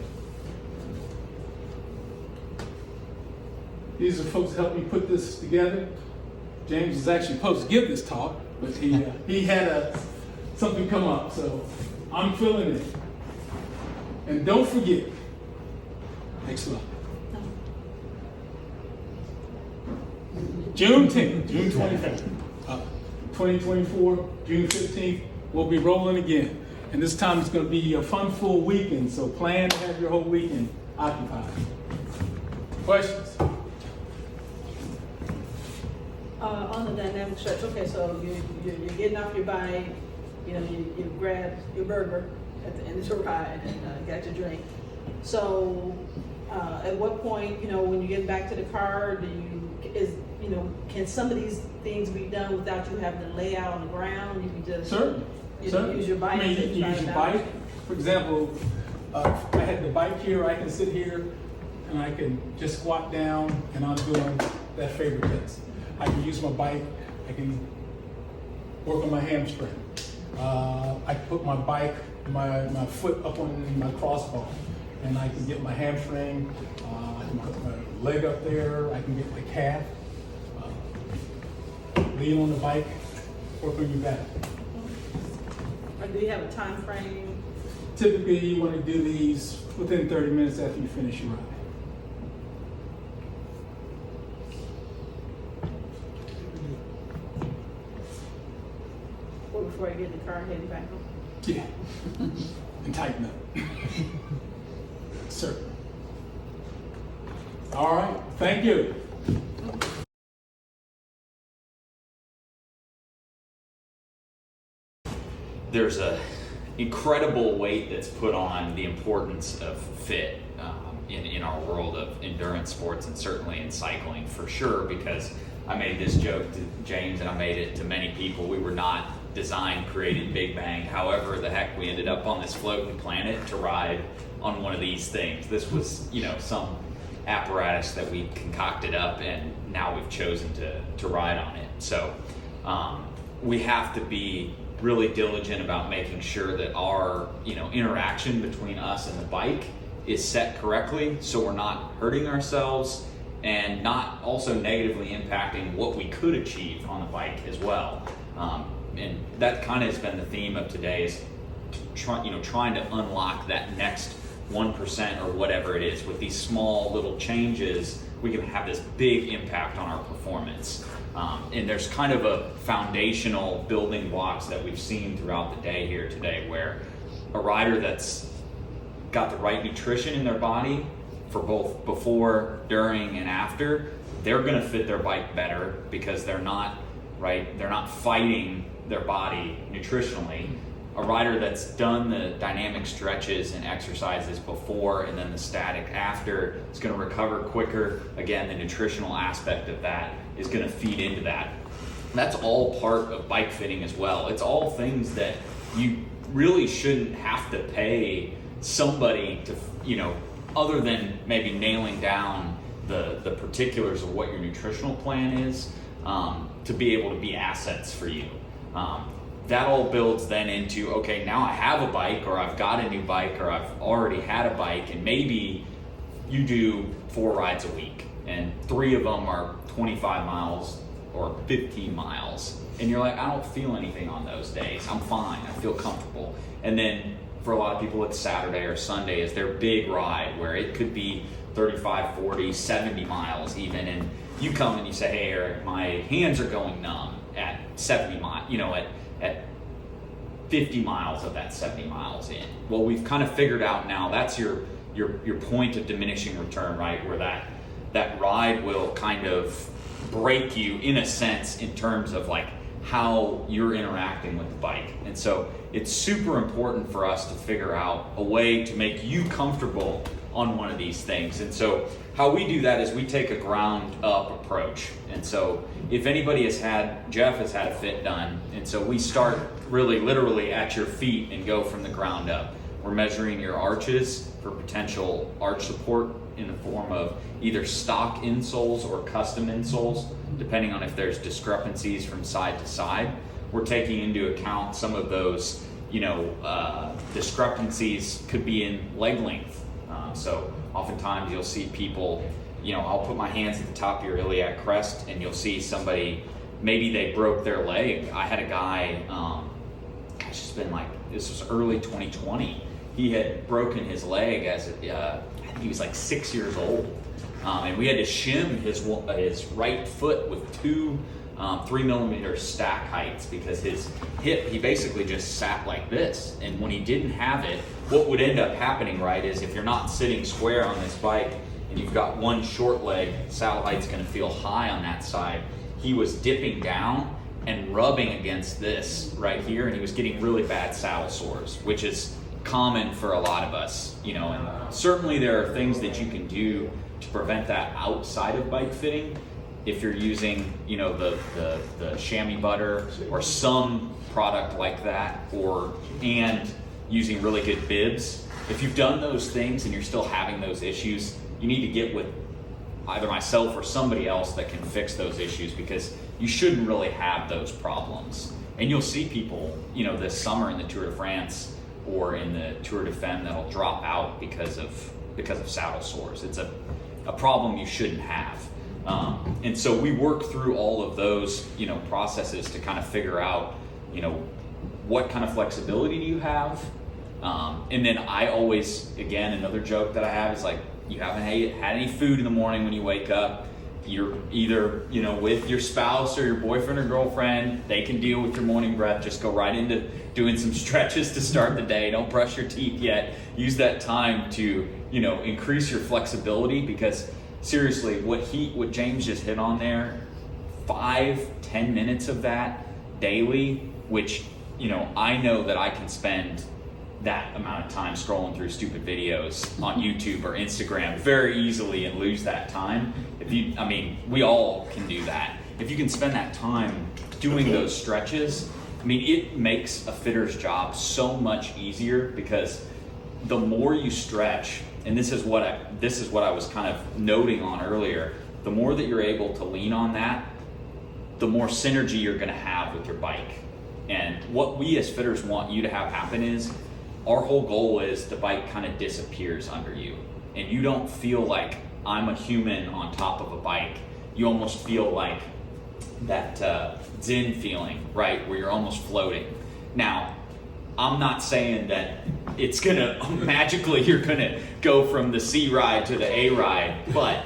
These are folks that helped me put this together. James was actually supposed to give this talk, but he had something come up, so I'm filling it. And don't forget, next slide. June 10th, June 25th, 2024, June 15th, we'll be rolling again. And this time it's going to be a fun, full weekend, so plan to have your whole weekend occupied. Questions? On the dynamic stretch, okay, so you're getting off your bike, you grab your burger at the end of your ride and got your drink. So at what point, when you get back to the car, can some of these things be done without you having to lay out on the ground? You can just Certainly. use your bike. I mean, you can use your bike. For example, if I had the bike here, I can sit here and I can just squat down and I'm doing that favorite test. I can use my bike, I can work on my hamstring. I can put my bike, my foot up on my crossbar and I can get my hamstring, I can put my leg up there, I can get my calf. Lean on the bike, work on your back. Do you have a time frame? Typically, you want to do these within 30 minutes after you finish your ride. Or before I get in the car heading back home? Yeah, and tighten up. Certainly. All right, thank you. There's a incredible weight that's put on the importance of fit in our world of endurance sports and certainly in cycling for sure, because I made this joke to James and I made it to many people. We were not designed, created, Big Bang. However, the heck, we ended up on this floating planet to ride on one of these things. This was, some apparatus that we concocted up and now we've chosen to ride on it. So we have to be really diligent about making sure that our interaction between us and the bike is set correctly so we're not hurting ourselves and not also negatively impacting what we could achieve on the bike as well. And that kind of has been the theme of today, is trying to unlock that next 1% or whatever it is. With these small little changes, we can have this big impact on our performance. And there's kind of a foundational building blocks that we've seen throughout the day here today, where a rider that's got the right nutrition in their body for both before, during, and after, they're going to fit their bike better because they're not fighting their body nutritionally. A rider that's done the dynamic stretches and exercises before and then the static after is going to recover quicker. Again, the nutritional aspect of that is going to feed into that. That's all part of bike fitting as well. It's all things that you really shouldn't have to pay somebody to, other than maybe nailing down the particulars of what your nutritional plan is, to be able to be assets for you. That all builds then into, okay, now I have a bike, or I've got a new bike, or I've already had a bike, and maybe you do 4 rides a week, and 3 of them are 25 miles or 15 miles, and you're like, I don't feel anything on those days. I'm fine. I feel comfortable. And then for a lot of people, it's Saturday or Sunday is their big ride, where it could be 35, 40, 70 miles even, and you come and you say, hey, Eric, my hands are going numb at 70 miles, at 50 miles of that 70 miles in. Well, we've kind of figured out now that's your point of diminishing return, right? Where that ride will kind of break you in a sense in terms of like how you're interacting with the bike. And so it's super important for us to figure out a way to make you comfortable on one of these things. And so how we do that is we take a ground up approach. And so if anybody Jeff has had a fit done, and so we start really literally at your feet and go from the ground up. We're measuring your arches for potential arch support in the form of either stock insoles or custom insoles, depending on if there's discrepancies from side to side. We're taking into account some of those, discrepancies could be in leg length. So oftentimes you'll see people, I'll put my hands at the top of your iliac crest, and you'll see somebody, maybe they broke their leg. I had a guy, it's been like, this was early 2020. He had broken his leg I think he was like 6 years old. And we had to shim his right foot with 2 3mm stack heights, because his hip, he basically just sat like this. And when he didn't have it, what would end up happening, right, is if you're not sitting square on this bike and you've got one short leg, saddle height's going to feel high on that side. He was dipping down and rubbing against this right here, and he was getting really bad saddle sores, which is common for a lot of us, and certainly there are things that you can do to prevent that outside of bike fitting. If you're using, the chamois butter or some product like that, and using really good bibs. If you've done those things and you're still having those issues, you need to get with either myself or somebody else that can fix those issues, because you shouldn't really have those problems. And you'll see people, this summer in the Tour de France or in the Tour de Femme that'll drop out because of saddle sores. It's a problem you shouldn't have. And so we work through all of those, processes to kind of figure out, what kind of flexibility do you have? And then I always, again, another joke that I have is like, you haven't had any food in the morning when you wake up. You're either, with your spouse or your boyfriend or girlfriend, they can deal with your morning breath. Just go right into doing some stretches to start the day. Don't brush your teeth yet. Use that time to, increase your flexibility, because seriously, what James just hit on there, 5-10 minutes of that daily, which, I know that I can spend that amount of time scrolling through stupid videos on YouTube or Instagram very easily and lose that time. We all can do that. If you can spend that time doing those stretches, it makes a fitter's job so much easier, because the more you stretch, and this is what I was kind of noting on earlier, the more that you're able to lean on that, the more synergy you're going to have with your bike. And what we as fitters want you to have happen is our whole goal is the bike kind of disappears under you, and you don't feel like I'm a human on top of a bike. You almost feel like that Zen feeling, right, where you're almost floating. Now, I'm not saying that it's gonna magically you're gonna go from the C ride to the A ride, but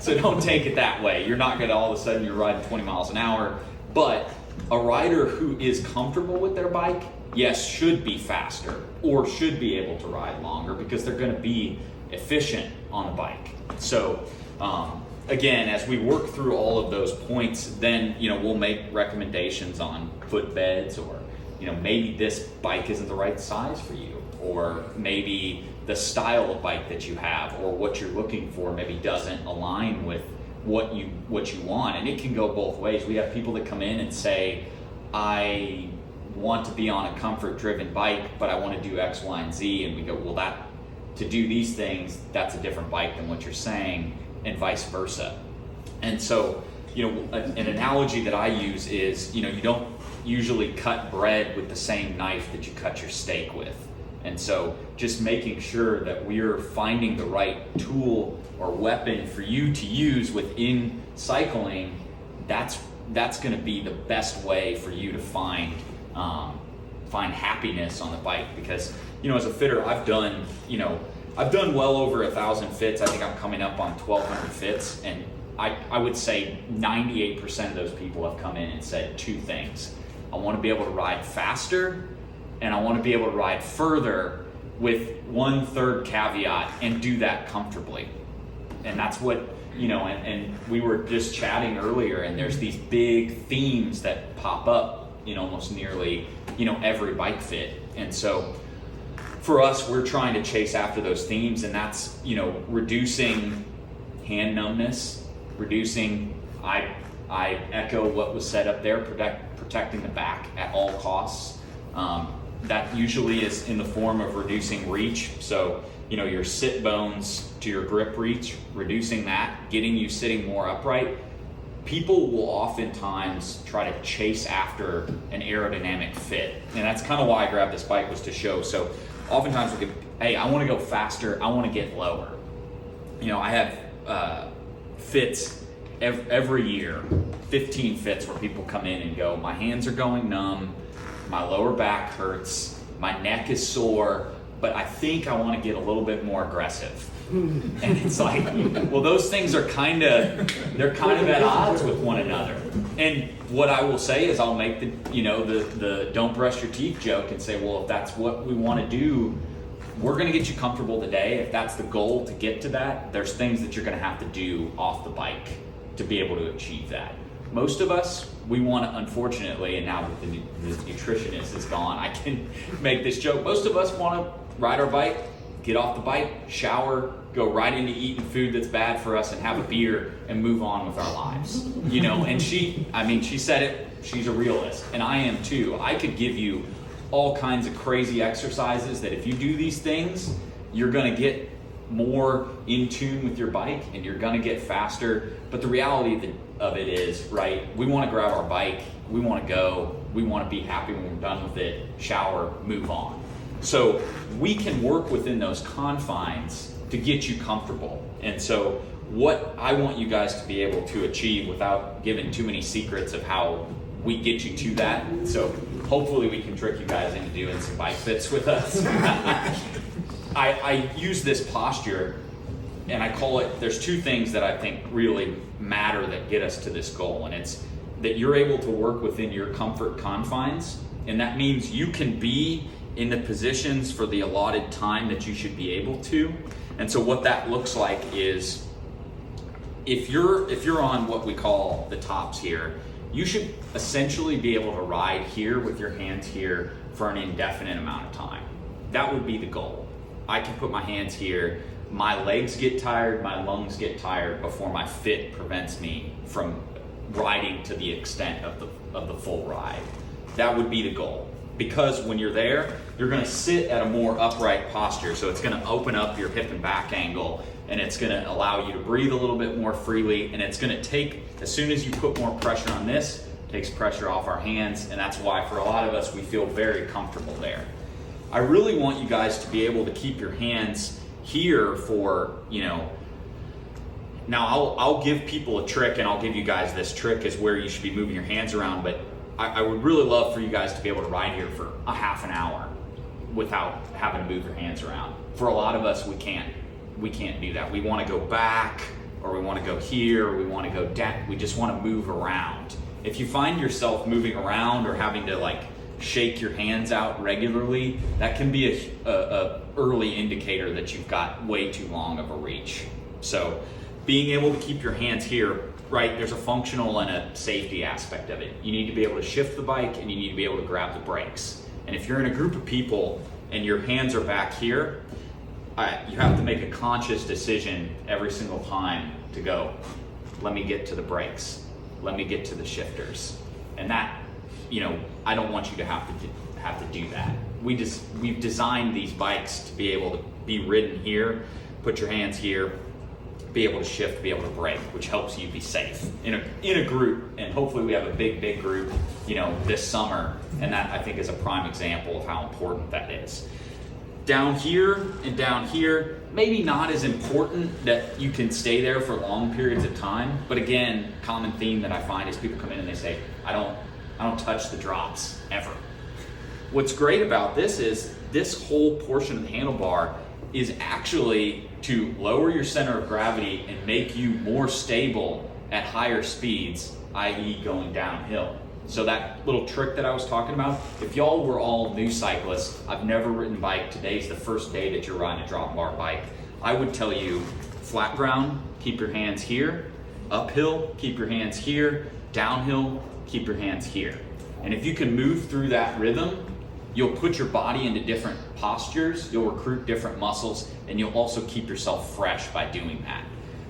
so don't take it that way. You're not gonna all of a sudden you're riding 20 miles an hour. But a rider who is comfortable with their bike, yes, should be faster or should be able to ride longer because they're gonna be efficient on the bike. So again, as we work through all of those points, then we'll make recommendations on footbeds, or maybe this bike isn't the right size for you, or maybe the style of bike that you have or what you're looking for maybe doesn't align with what you want. And it can go both ways. We have people that come in and say, I want to be on a comfort driven bike, but I want to do X, Y, and Z. And we go, well, to do these things, that's a different bike than what you're saying, and vice versa. And so, an analogy that I use is, you don't usually cut bread with the same knife that you cut your steak with. And so just making sure that we're finding the right tool or weapon for you to use within cycling, that's going to be the best way for you to find happiness on the bike. Because as a fitter, I've done well over 1,000 fits. I think I'm coming up on 1,200 fits, and I would say 98% of those people have come in and said two things. I want to be able to ride faster, and I want to be able to ride further with 1/3 caveat and do that comfortably. And that's what, and we were just chatting earlier, and there's these big themes that pop up in almost nearly, every bike fit. And so for us, we're trying to chase after those themes, and that's, reducing hand numbness, reducing, I echo what was said up there, protecting the back at all costs. That usually is in the form of reducing reach. So, your sit bones to your grip reach, reducing that, getting you sitting more upright. People will oftentimes try to chase after an aerodynamic fit. And that's kind of why I grabbed this bike, was to show. So oftentimes we go, hey, I want to go faster, I want to get lower. I have fits every year, 15 fits where people come in and go, my hands are going numb, my lower back hurts, my neck is sore, but I think I want to get a little bit more aggressive. And it's like, well, those things are kind of at odds with one another. And what I will say is I'll make the don't brush your teeth joke and say, well, if that's what we want to do, we're going to get you comfortable today. If that's the goal to get to that, there's things that you're going to have to do off the bike to be able to achieve that. Most of us, we want to, unfortunately, and now that the nutritionist is gone, I can make this joke. Most of us want to ride our bike, get off the bike, shower, go right into eating food that's bad for us, and have a beer and move on with our lives. And she said it, she's a realist, and I am too. I could give you all kinds of crazy exercises that if you do these things, you're going to get more in tune with your bike and you're going to get faster. But the reality of it is, right, we want to grab our bike, we want to go, we want to be happy when we're done with it, shower, move on. So we can work within those confines to get you comfortable. And so what I want you guys to be able to achieve, without giving too many secrets of how we get you to that, so hopefully we can trick you guys into doing some bike fits with us. I use this posture, and I call it, there's two things that I think really matter that get us to this goal, and it's that you're able to work within your comfort confines, and that means you can be in the positions for the allotted time that you should be able to. And so what that looks like is, if you're on what we call the tops here, you should essentially be able to ride here with your hands here for an indefinite amount of time. That would be the goal. I can put my hands here, my legs get tired, my lungs get tired before my fit prevents me from riding to the extent of the full ride. That would be the goal. Because when you're there, you're going to sit at a more upright posture. So it's going to open up your hip and back angle, and it's going to allow you to breathe a little bit more freely. And it's going to take, as soon as you put more pressure on this, it takes pressure off our hands. And that's why for a lot of us, we feel very comfortable there. I really want you guys to be able to keep your hands here for, now I'll give people a trick, and I'll give you guys this trick is where you should be moving your hands around, but I would really love for you guys to be able to ride here for a half an hour without having to move your hands around. For a lot of us, we can't do that. We want to go back, or we want to go here, or we want to go down. We just want to move around. If you find yourself moving around or having to like shake your hands out regularly, that can be a early indicator that you've got way too long of a reach. So being able to keep your hands here, right, there's a functional and a safety aspect of it. You need to be able to shift the bike, and you need to be able to grab the brakes. And if you're in a group of people and your hands are back here, you have to make a conscious decision every single time to go, let me get to the brakes, let me get to the shifters. And that, I don't want you to have to do that. We've designed these bikes to be able to be ridden here, put your hands here, be able to shift, be able to brake, which helps you be safe in a group. And hopefully we have a big group, this summer. And that, I think, is a prime example of how important that is. Down here and down here, maybe not as important that you can stay there for long periods of time. But again, common theme that I find is people come in and they say, I don't touch the drops ever. What's great about this is this whole portion of the handlebar is actually to lower your center of gravity and make you more stable at higher speeds, i.e. going downhill. So that little trick that I was talking about, if y'all were all new cyclists, I've never ridden a bike, today's the first day that you're riding a drop bar bike, I would tell you, flat ground, keep your hands here, uphill, keep your hands here, downhill, keep your hands here. And if you can move through that rhythm, you'll put your body into different postures, you'll recruit different muscles, and you'll also keep yourself fresh by doing that.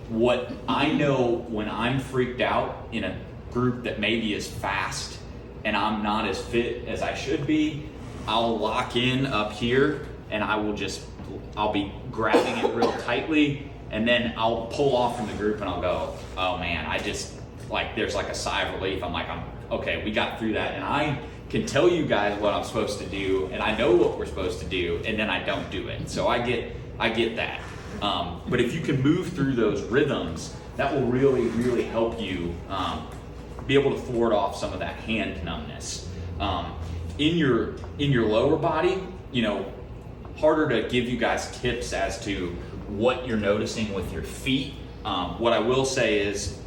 What I know when I'm freaked out in a group that maybe is fast and I'm not as fit as I should be, I'll lock in up here and I'll be grabbing it real tightly, and then I'll pull off from the group and I'll go, oh man, there's like a sigh of relief. I'm okay, we got through that, and I can tell you guys what I'm supposed to do, and I know what we're supposed to do, and then I don't do it. So I get that. But if you can move through those rhythms, that will really help you be able to thwart off some of that hand numbness. In your lower body, harder to give you guys tips as to what you're noticing with your feet. What I will say is,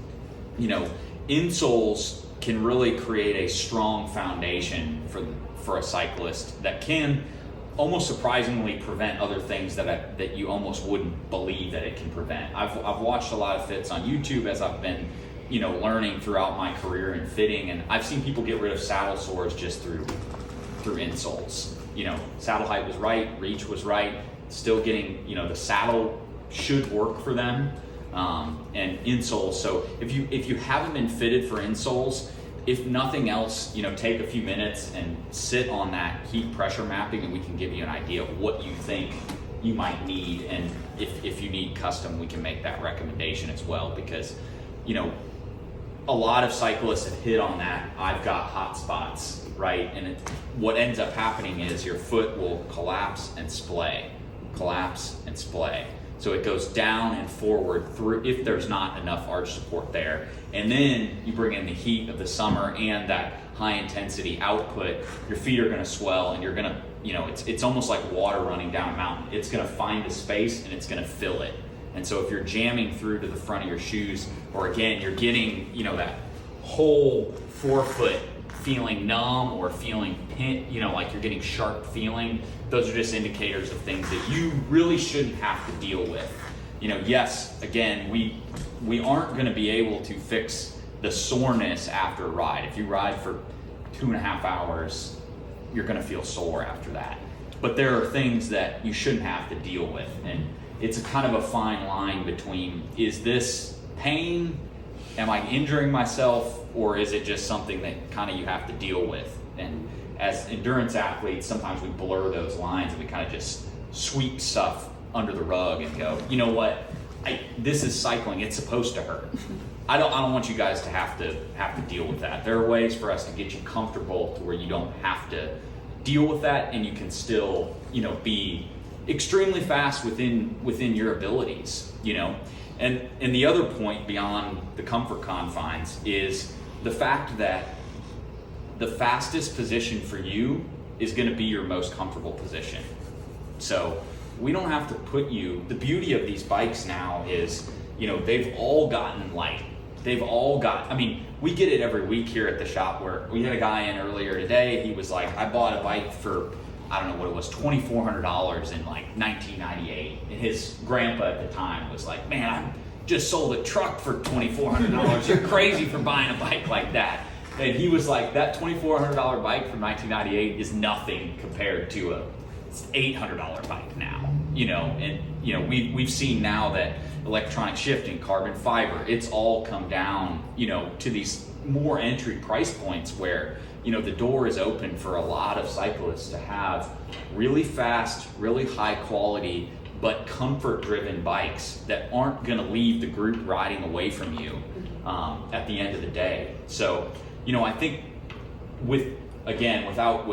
insoles can really create a strong foundation for a cyclist that can almost surprisingly prevent other things that you almost wouldn't believe that it can prevent. I've watched a lot of fits on YouTube as I've been learning throughout my career in fitting, and I've seen people get rid of saddle sores just through insoles. Saddle height was right, reach was right, still getting, the saddle should work for them. And insoles. So if you haven't been fitted for insoles, if nothing else, take a few minutes and sit on that heat pressure mapping, and we can give you an idea of what you think you might need. And if you need custom, we can make that recommendation as well, because a lot of cyclists have hit on that I've got hot spots, right? And what ends up happening is your foot will collapse and splay. So it goes down and forward through if there's not enough arch support there. And then you bring in the heat of the summer and that high intensity output, your feet are gonna swell, and you're gonna, it's almost like water running down a mountain. It's gonna find a space and it's gonna fill it. And so if you're jamming through to the front of your shoes, or again, you're getting, that whole forefoot feeling numb or feeling like you're getting sharp feeling, those are just indicators of things that you really shouldn't have to deal with. Yes, again, we aren't going to be able to fix the soreness after a ride. If you ride for 2.5 hours, you're going to feel sore after that. But there are things that you shouldn't have to deal with, and it's a kind of a fine line between, is this pain? Am I injuring myself? Or is it just something that kind of you have to deal with? And as endurance athletes, sometimes we blur those lines and we kind of just sweep stuff under the rug and go, you know what? This is cycling. It's supposed to hurt. I don't want you guys to have to deal with that. There are ways for us to get you comfortable to where you don't have to deal with that, and you can still, you know, be extremely fast within your abilities, you know. And the other point beyond the comfort confines is the fact that the fastest position for you is going to be your most comfortable position. So we don't have to put you, the beauty of these bikes now is, you know, they've all gotten light. They've all got, I mean, we get it every week here at the shop where we had a guy in earlier today. He was like, I bought a bike for, I don't know what it was, $2,400 in like 1998. And his grandpa at the time was like, man, I just sold a truck for $2,400. You're crazy for buying a bike like that. And he was like, that $2,400 bike from 1998 is nothing compared to a $800 bike now, you know. And you know, we've seen now that electronic shifting, carbon fiber, it's all come down, you know, to these more entry price points where, you know, the door is open for a lot of cyclists to have really fast, really high quality, but comfort driven bikes that aren't going to leave the group riding away from you at the end of the day. So, you know, I think without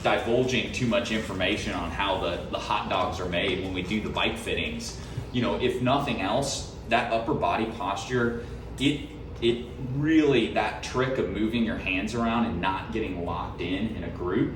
divulging too much information on how the hot dogs are made when we do the bike fittings, you know, if nothing else, that upper body posture, it really, that trick of moving your hands around and not getting locked in a group,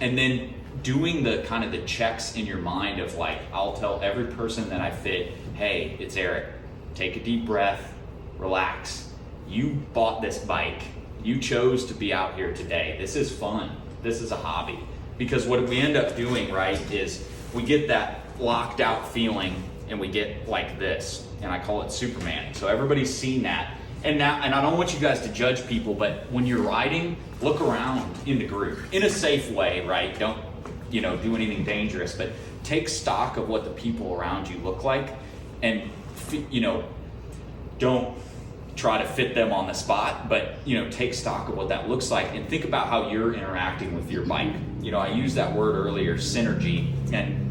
and then doing the kind of the checks in your mind of like, I'll tell every person that I fit, hey, it's Eric, take a deep breath, relax. You bought this bike. You chose to be out here today. This is fun. This is a hobby. Because what we end up doing, right, is we get that locked out feeling and we get like this, and I call it Superman. So everybody's seen that. And I don't want you guys to judge people, but when you're riding, look around in the group in a safe way, right? Don't, you know, do anything dangerous, but take stock of what the people around you look like, and, you know, don't try to fit them on the spot, but, you know, take stock of what that looks like and think about how you're interacting with your bike. You know, I used that word earlier, synergy, and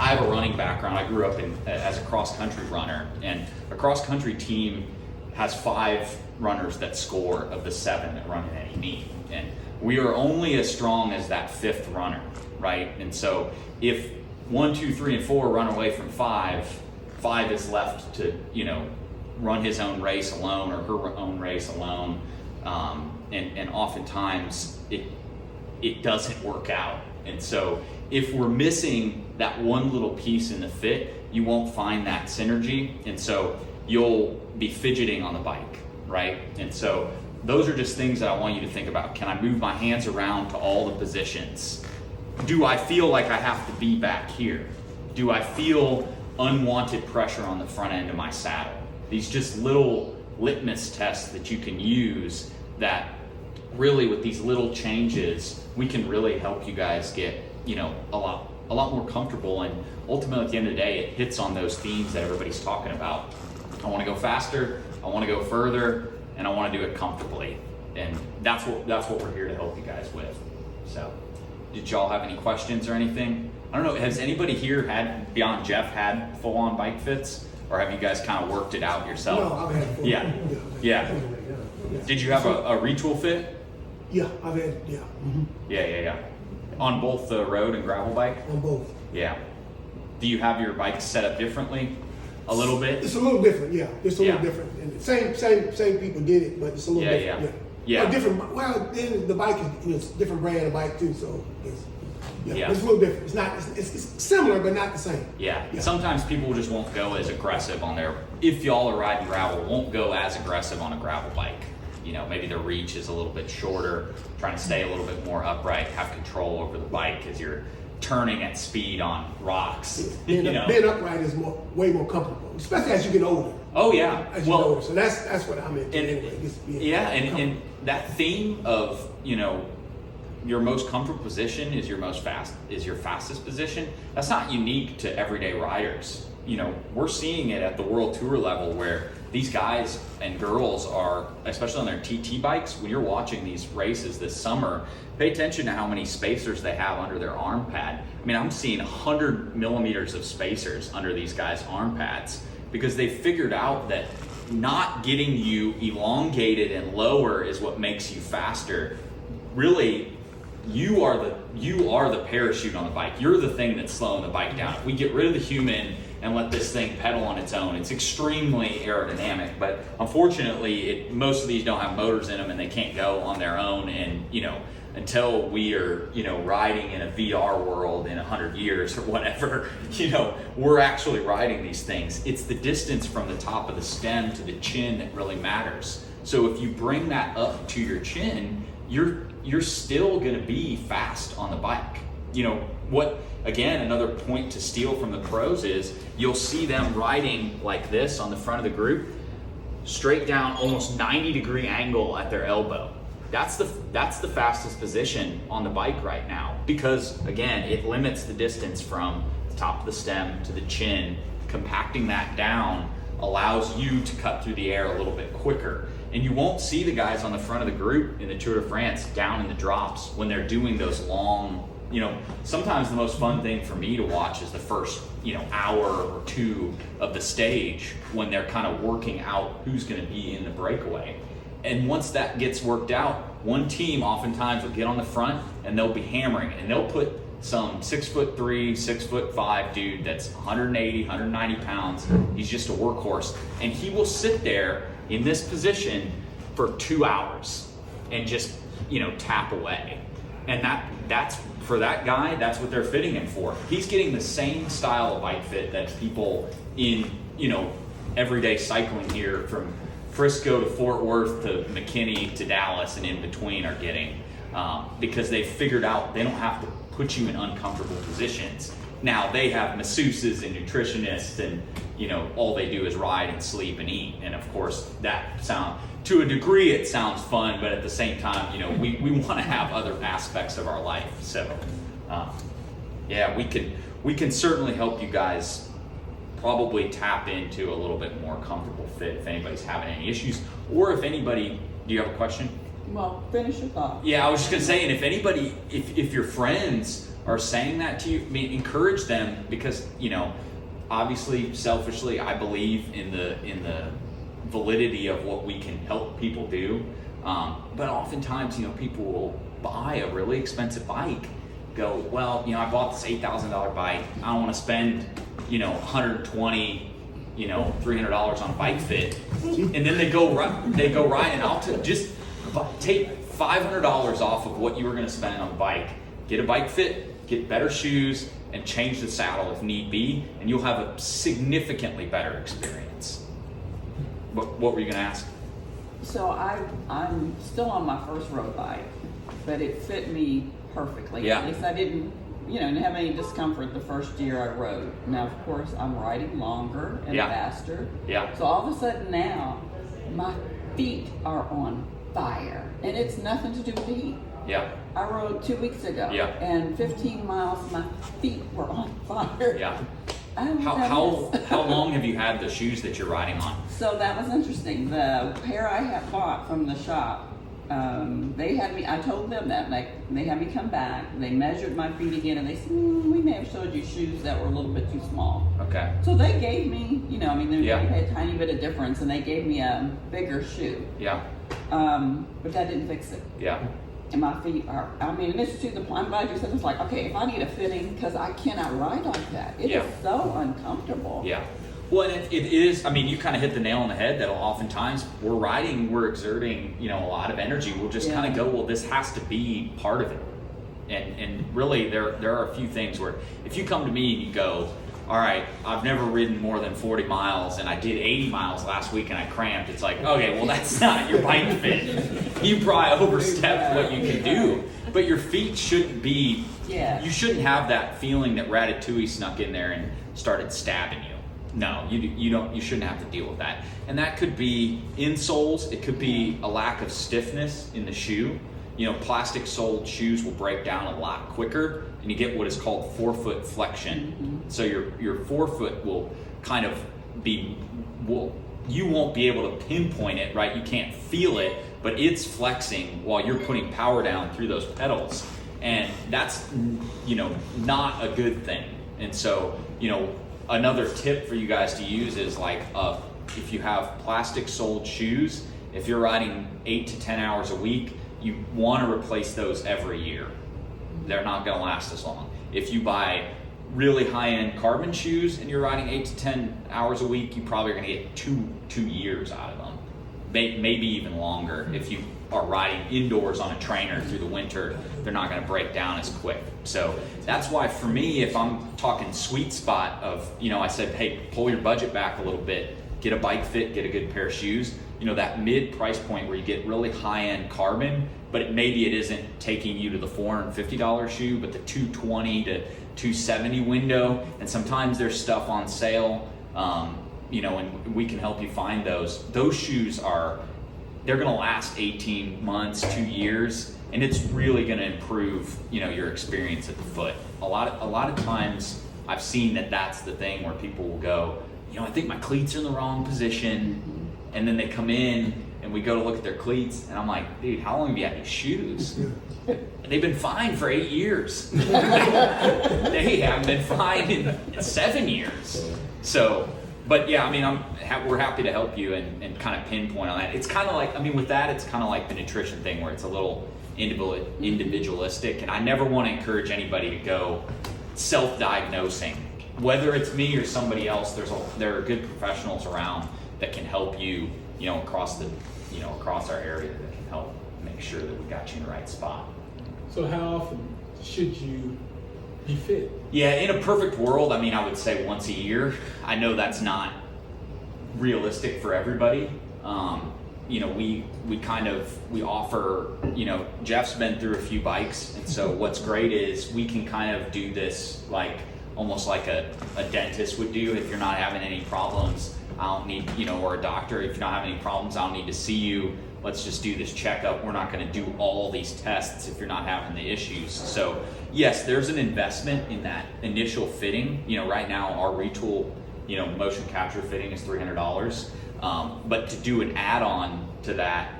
I have a running background. I grew up as a cross-country runner, and a cross-country team has 5 runners that score of the 7 that run in any meet. And we are only as strong as that 5th runner, right? And so if 1, 2, 3, and 4 run away from 5 is left to, you know, run his own race alone or her own race alone. And oftentimes it doesn't work out. And so if we're missing that one little piece in the fit, you won't find that synergy. And so you'll be fidgeting on the bike, right? And so those are just things that I want you to think about. Can I move my hands around to all the positions? Do I feel like I have to be back here? Do I feel unwanted pressure on the front end of my saddle? These just little litmus tests that you can use that really, with these little changes, we can really help you guys get, you know, a lot more comfortable. And ultimately, at the end of the day, it hits on those themes that everybody's talking about. I want to go faster, I want to go further, and I want to do it comfortably. And that's what we're here to help you guys with. So, did y'all have any questions or anything? I don't know, has anybody here had, beyond Jeff, had full-on bike fits? Or have you guys kind of worked it out yourself? No, I've had full. Yeah. Did you have a retool fit? Yeah, I've had, yeah. Mm-hmm. Yeah. On both the road and gravel bike? On both. Yeah. Do you have your bike set up differently a little bit? It's a little different, yeah. It's a little different. And same people did it, but it's a little different. Yeah. Different. Well, then the bike is different brand of bike too, so it's it's a little different. It's not. It's similar, but not the same. Yeah. Sometimes people just won't go as aggressive on their. If y'all are riding gravel, won't go as aggressive on a gravel bike. You know, maybe the reach is a little bit shorter, trying to stay a little bit more upright, have control over the bike as you're turning at speed on rocks. Being upright is way more comfortable, especially as you get older. Oh yeah. As you get older. So that's what I'm into anyway. And that theme of, you know, your most comfortable position is your fastest position. That's not unique to everyday riders. You know, we're seeing it at the world tour level where these guys and girls are, especially on their TT bikes, when you're watching these races this summer, pay attention to how many spacers they have under their arm pad. I mean, I'm seeing 100 millimeters of spacers under these guys' arm pads because they figured out that not getting you elongated and lower is what makes you faster. Really, you are the parachute on the bike. You're the thing that's slowing the bike down. If we get rid of the human and let this thing pedal on its own, it's extremely aerodynamic. But unfortunately, most of these don't have motors in them, and they can't go on their own. And until we are riding in a VR world in 100 years or whatever, we're actually riding these things. It's the distance from the top of the stem to the chin that really matters. So if you bring that up to your chin, you're still going to be fast on the bike. Again, another point to steal from the pros is you'll see them riding like this on the front of the group, straight down, almost 90-degree angle at their elbow. That's the fastest position on the bike right now, because again, it limits the distance from the top of the stem to the chin. Compacting that down allows you to cut through the air a little bit quicker. And you won't see the guys on the front of the group in the Tour de France down in the drops when they're doing those long, sometimes the most fun thing for me to watch is the first, hour or two of the stage when they're kind of working out who's going to be in the breakaway. And once that gets worked out, one team oftentimes will get on the front and they'll be hammering, and they'll put some 6'3", 6'5" dude that's 180, 190 pounds. He's just a workhorse, and he will sit there in this position for 2 hours and just tap away. And that's for that guy, that's what they're fitting him for. He's getting the same style of bike fit that people in everyday cycling here from Frisco to Fort Worth to McKinney to Dallas and in between are getting, because they've figured out they don't have to put you in uncomfortable positions. Now they have masseuses and nutritionists, and all they do is ride and sleep and eat. And of course to a degree it sounds fun, but at the same time, we want to have other aspects of our life. So we can certainly help you guys probably tap into a little bit more comfortable fit if anybody's having any issues, or if anybody, do you have a question? Well, finish your thought. Yeah, I was just gonna say, and if anybody, if your friends are saying that to you, encourage them, because obviously, selfishly, I believe in the validity of what we can help people do. But oftentimes, people will buy a really expensive bike, go, well, I bought this $8,000 bike. I don't want to spend, $120, $300 on bike fit, and then they go ride, and I'll just take $500 off of what you were going to spend on the bike, get a bike fit, get better shoes, and change the saddle if need be, and you'll have a significantly better experience. What were you going to ask? So I'm still on my first road bike, but it fit me perfectly. Yeah. At least I didn't have any discomfort the first year I rode. Now, of course, I'm riding longer and faster. Yeah. So all of a sudden now, my feet are on fire, and it's nothing to do with the heat. Yeah. I rode 2 weeks ago, and 15 miles, my feet were on fire. Yeah. How long have you had the shoes that you're riding on? So that was interesting. The pair I had bought from the shop, I told them that, they had me come back, they measured my feet again, and they said, we may have showed you shoes that were a little bit too small. Okay. So they gave me, they had a tiny bit of difference, and they gave me a bigger shoe. Yeah. But that didn't fix it. Yeah. And my feet are, and it's to the point, I'm glad you said it's like, okay, if I need a fitting, because I cannot ride like that. It is so uncomfortable. Yeah. Well, and it is, you kind of hit the nail on the head that oftentimes we're exerting, a lot of energy. We'll just kind of go, well, this has to be part of it. And really, there are a few things where if you come to me and you go, all right, I've never ridden more than 40 miles and I did 80 miles last week and I cramped. It's like, okay, well, that's not your bike fit. You probably overstepped what you can do, but your feet shouldn't be, you shouldn't have that feeling that Ratatouille snuck in there and started stabbing you. No, you shouldn't have to deal with that. And that could be insoles. It could be a lack of stiffness in the shoe. Plastic soled shoes will break down a lot quicker, and you get what is called forefoot flexion. Mm-hmm. So your forefoot will kind of you won't be able to pinpoint it, right? You can't feel it, but it's flexing while you're putting power down through those pedals. And that's, not a good thing. And so, another tip for you guys to use is if you have plastic soled shoes, if you're riding 8 to 10 hours a week, you want to replace those every year. they're not going to last as long. If you buy really high-end carbon shoes and you're riding 8 to 10 hours a week, you probably are going to get two years out of them, maybe even longer. If you are riding indoors on a trainer through the winter, they're not going to break down as quick. So that's why for me, if I'm talking sweet spot of, I said, hey, pull your budget back a little bit, get a bike fit, get a good pair of shoes, that mid price point where you get really high-end carbon, but maybe it isn't taking you to the $450 shoe, but the $220 to $270 window. And sometimes there's stuff on sale, and we can help you find those. Those shoes they're going to last 18 months, 2 years, and it's really going to improve, your experience at the foot. A lot of times I've seen that's the thing where people will go, I think my cleats are in the wrong position, and then they come in and we go to look at their cleats, and I'm like, dude, how long have you had these shoes? They've been fine for 8 years. They haven't been fine in 7 years. So, but yeah, we're happy to help you and kind of pinpoint on that. It's kind of like, with that, it's kind of like the nutrition thing where it's a little individualistic, and I never want to encourage anybody to go self-diagnosing. Whether it's me or somebody else, there are good professionals around that can help you, across our area that can help make sure that we got you in the right spot. So how often should you be fit? Yeah, in a perfect world, I would say once a year. I know that's not realistic for everybody. We offer, Jeff's been through a few bikes, and so what's great is we can kind of do this like almost like a dentist would do. If you're not having any problems, I don't need, or a doctor, if you're not having any problems, I don't need to see you. Let's just do this checkup. We're not going to do all these tests if you're not having the issues. So yes, there's an investment in that initial fitting. Right now our retool, motion capture fitting is $300. But to do an add-on to that,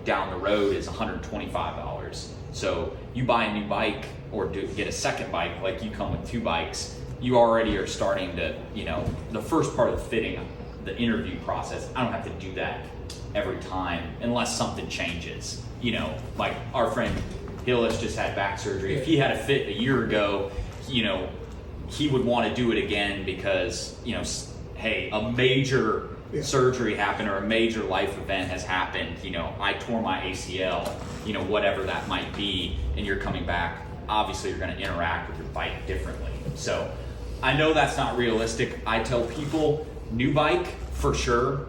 down the road is $125. So you buy a new bike or get a second bike, like you come with 2 bikes, you already are starting to, the first part of the fitting, the interview process, I don't have to do that every time unless something changes. Like our friend Hillis just had back surgery. If he had a fit a year ago, he would want to do it again because, hey, a major surgery happened or a major life event has happened. I tore my ACL, whatever that might be, and you're coming back. Obviously, you're going to interact with your bike differently. So I know that's not realistic. I tell people, new bike for sure,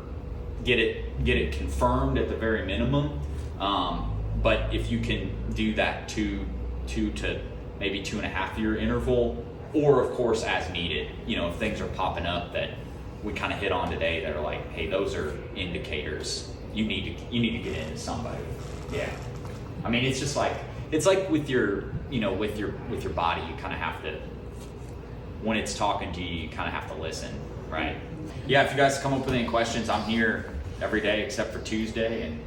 get it confirmed at the very minimum. But if you can do that 2 to maybe 2.5 year interval, or of course as needed, if things are popping up that we kind of hit on today that are like, hey, those are indicators. You need to get into somebody. Yeah. It's just like, it's like with your, with your body, you kind of have to, when it's talking to you, you kind of have to listen, right? Yeah, if you guys come up with any questions, I'm here every day except for Tuesday, and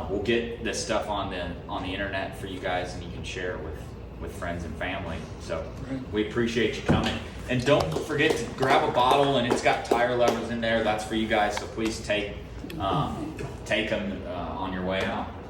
we'll get this stuff on the internet for you guys, and you can share with friends and family. So we appreciate you coming, and don't forget to grab a bottle, and it's got tire levers in there. That's for you guys, so please take them on your way out.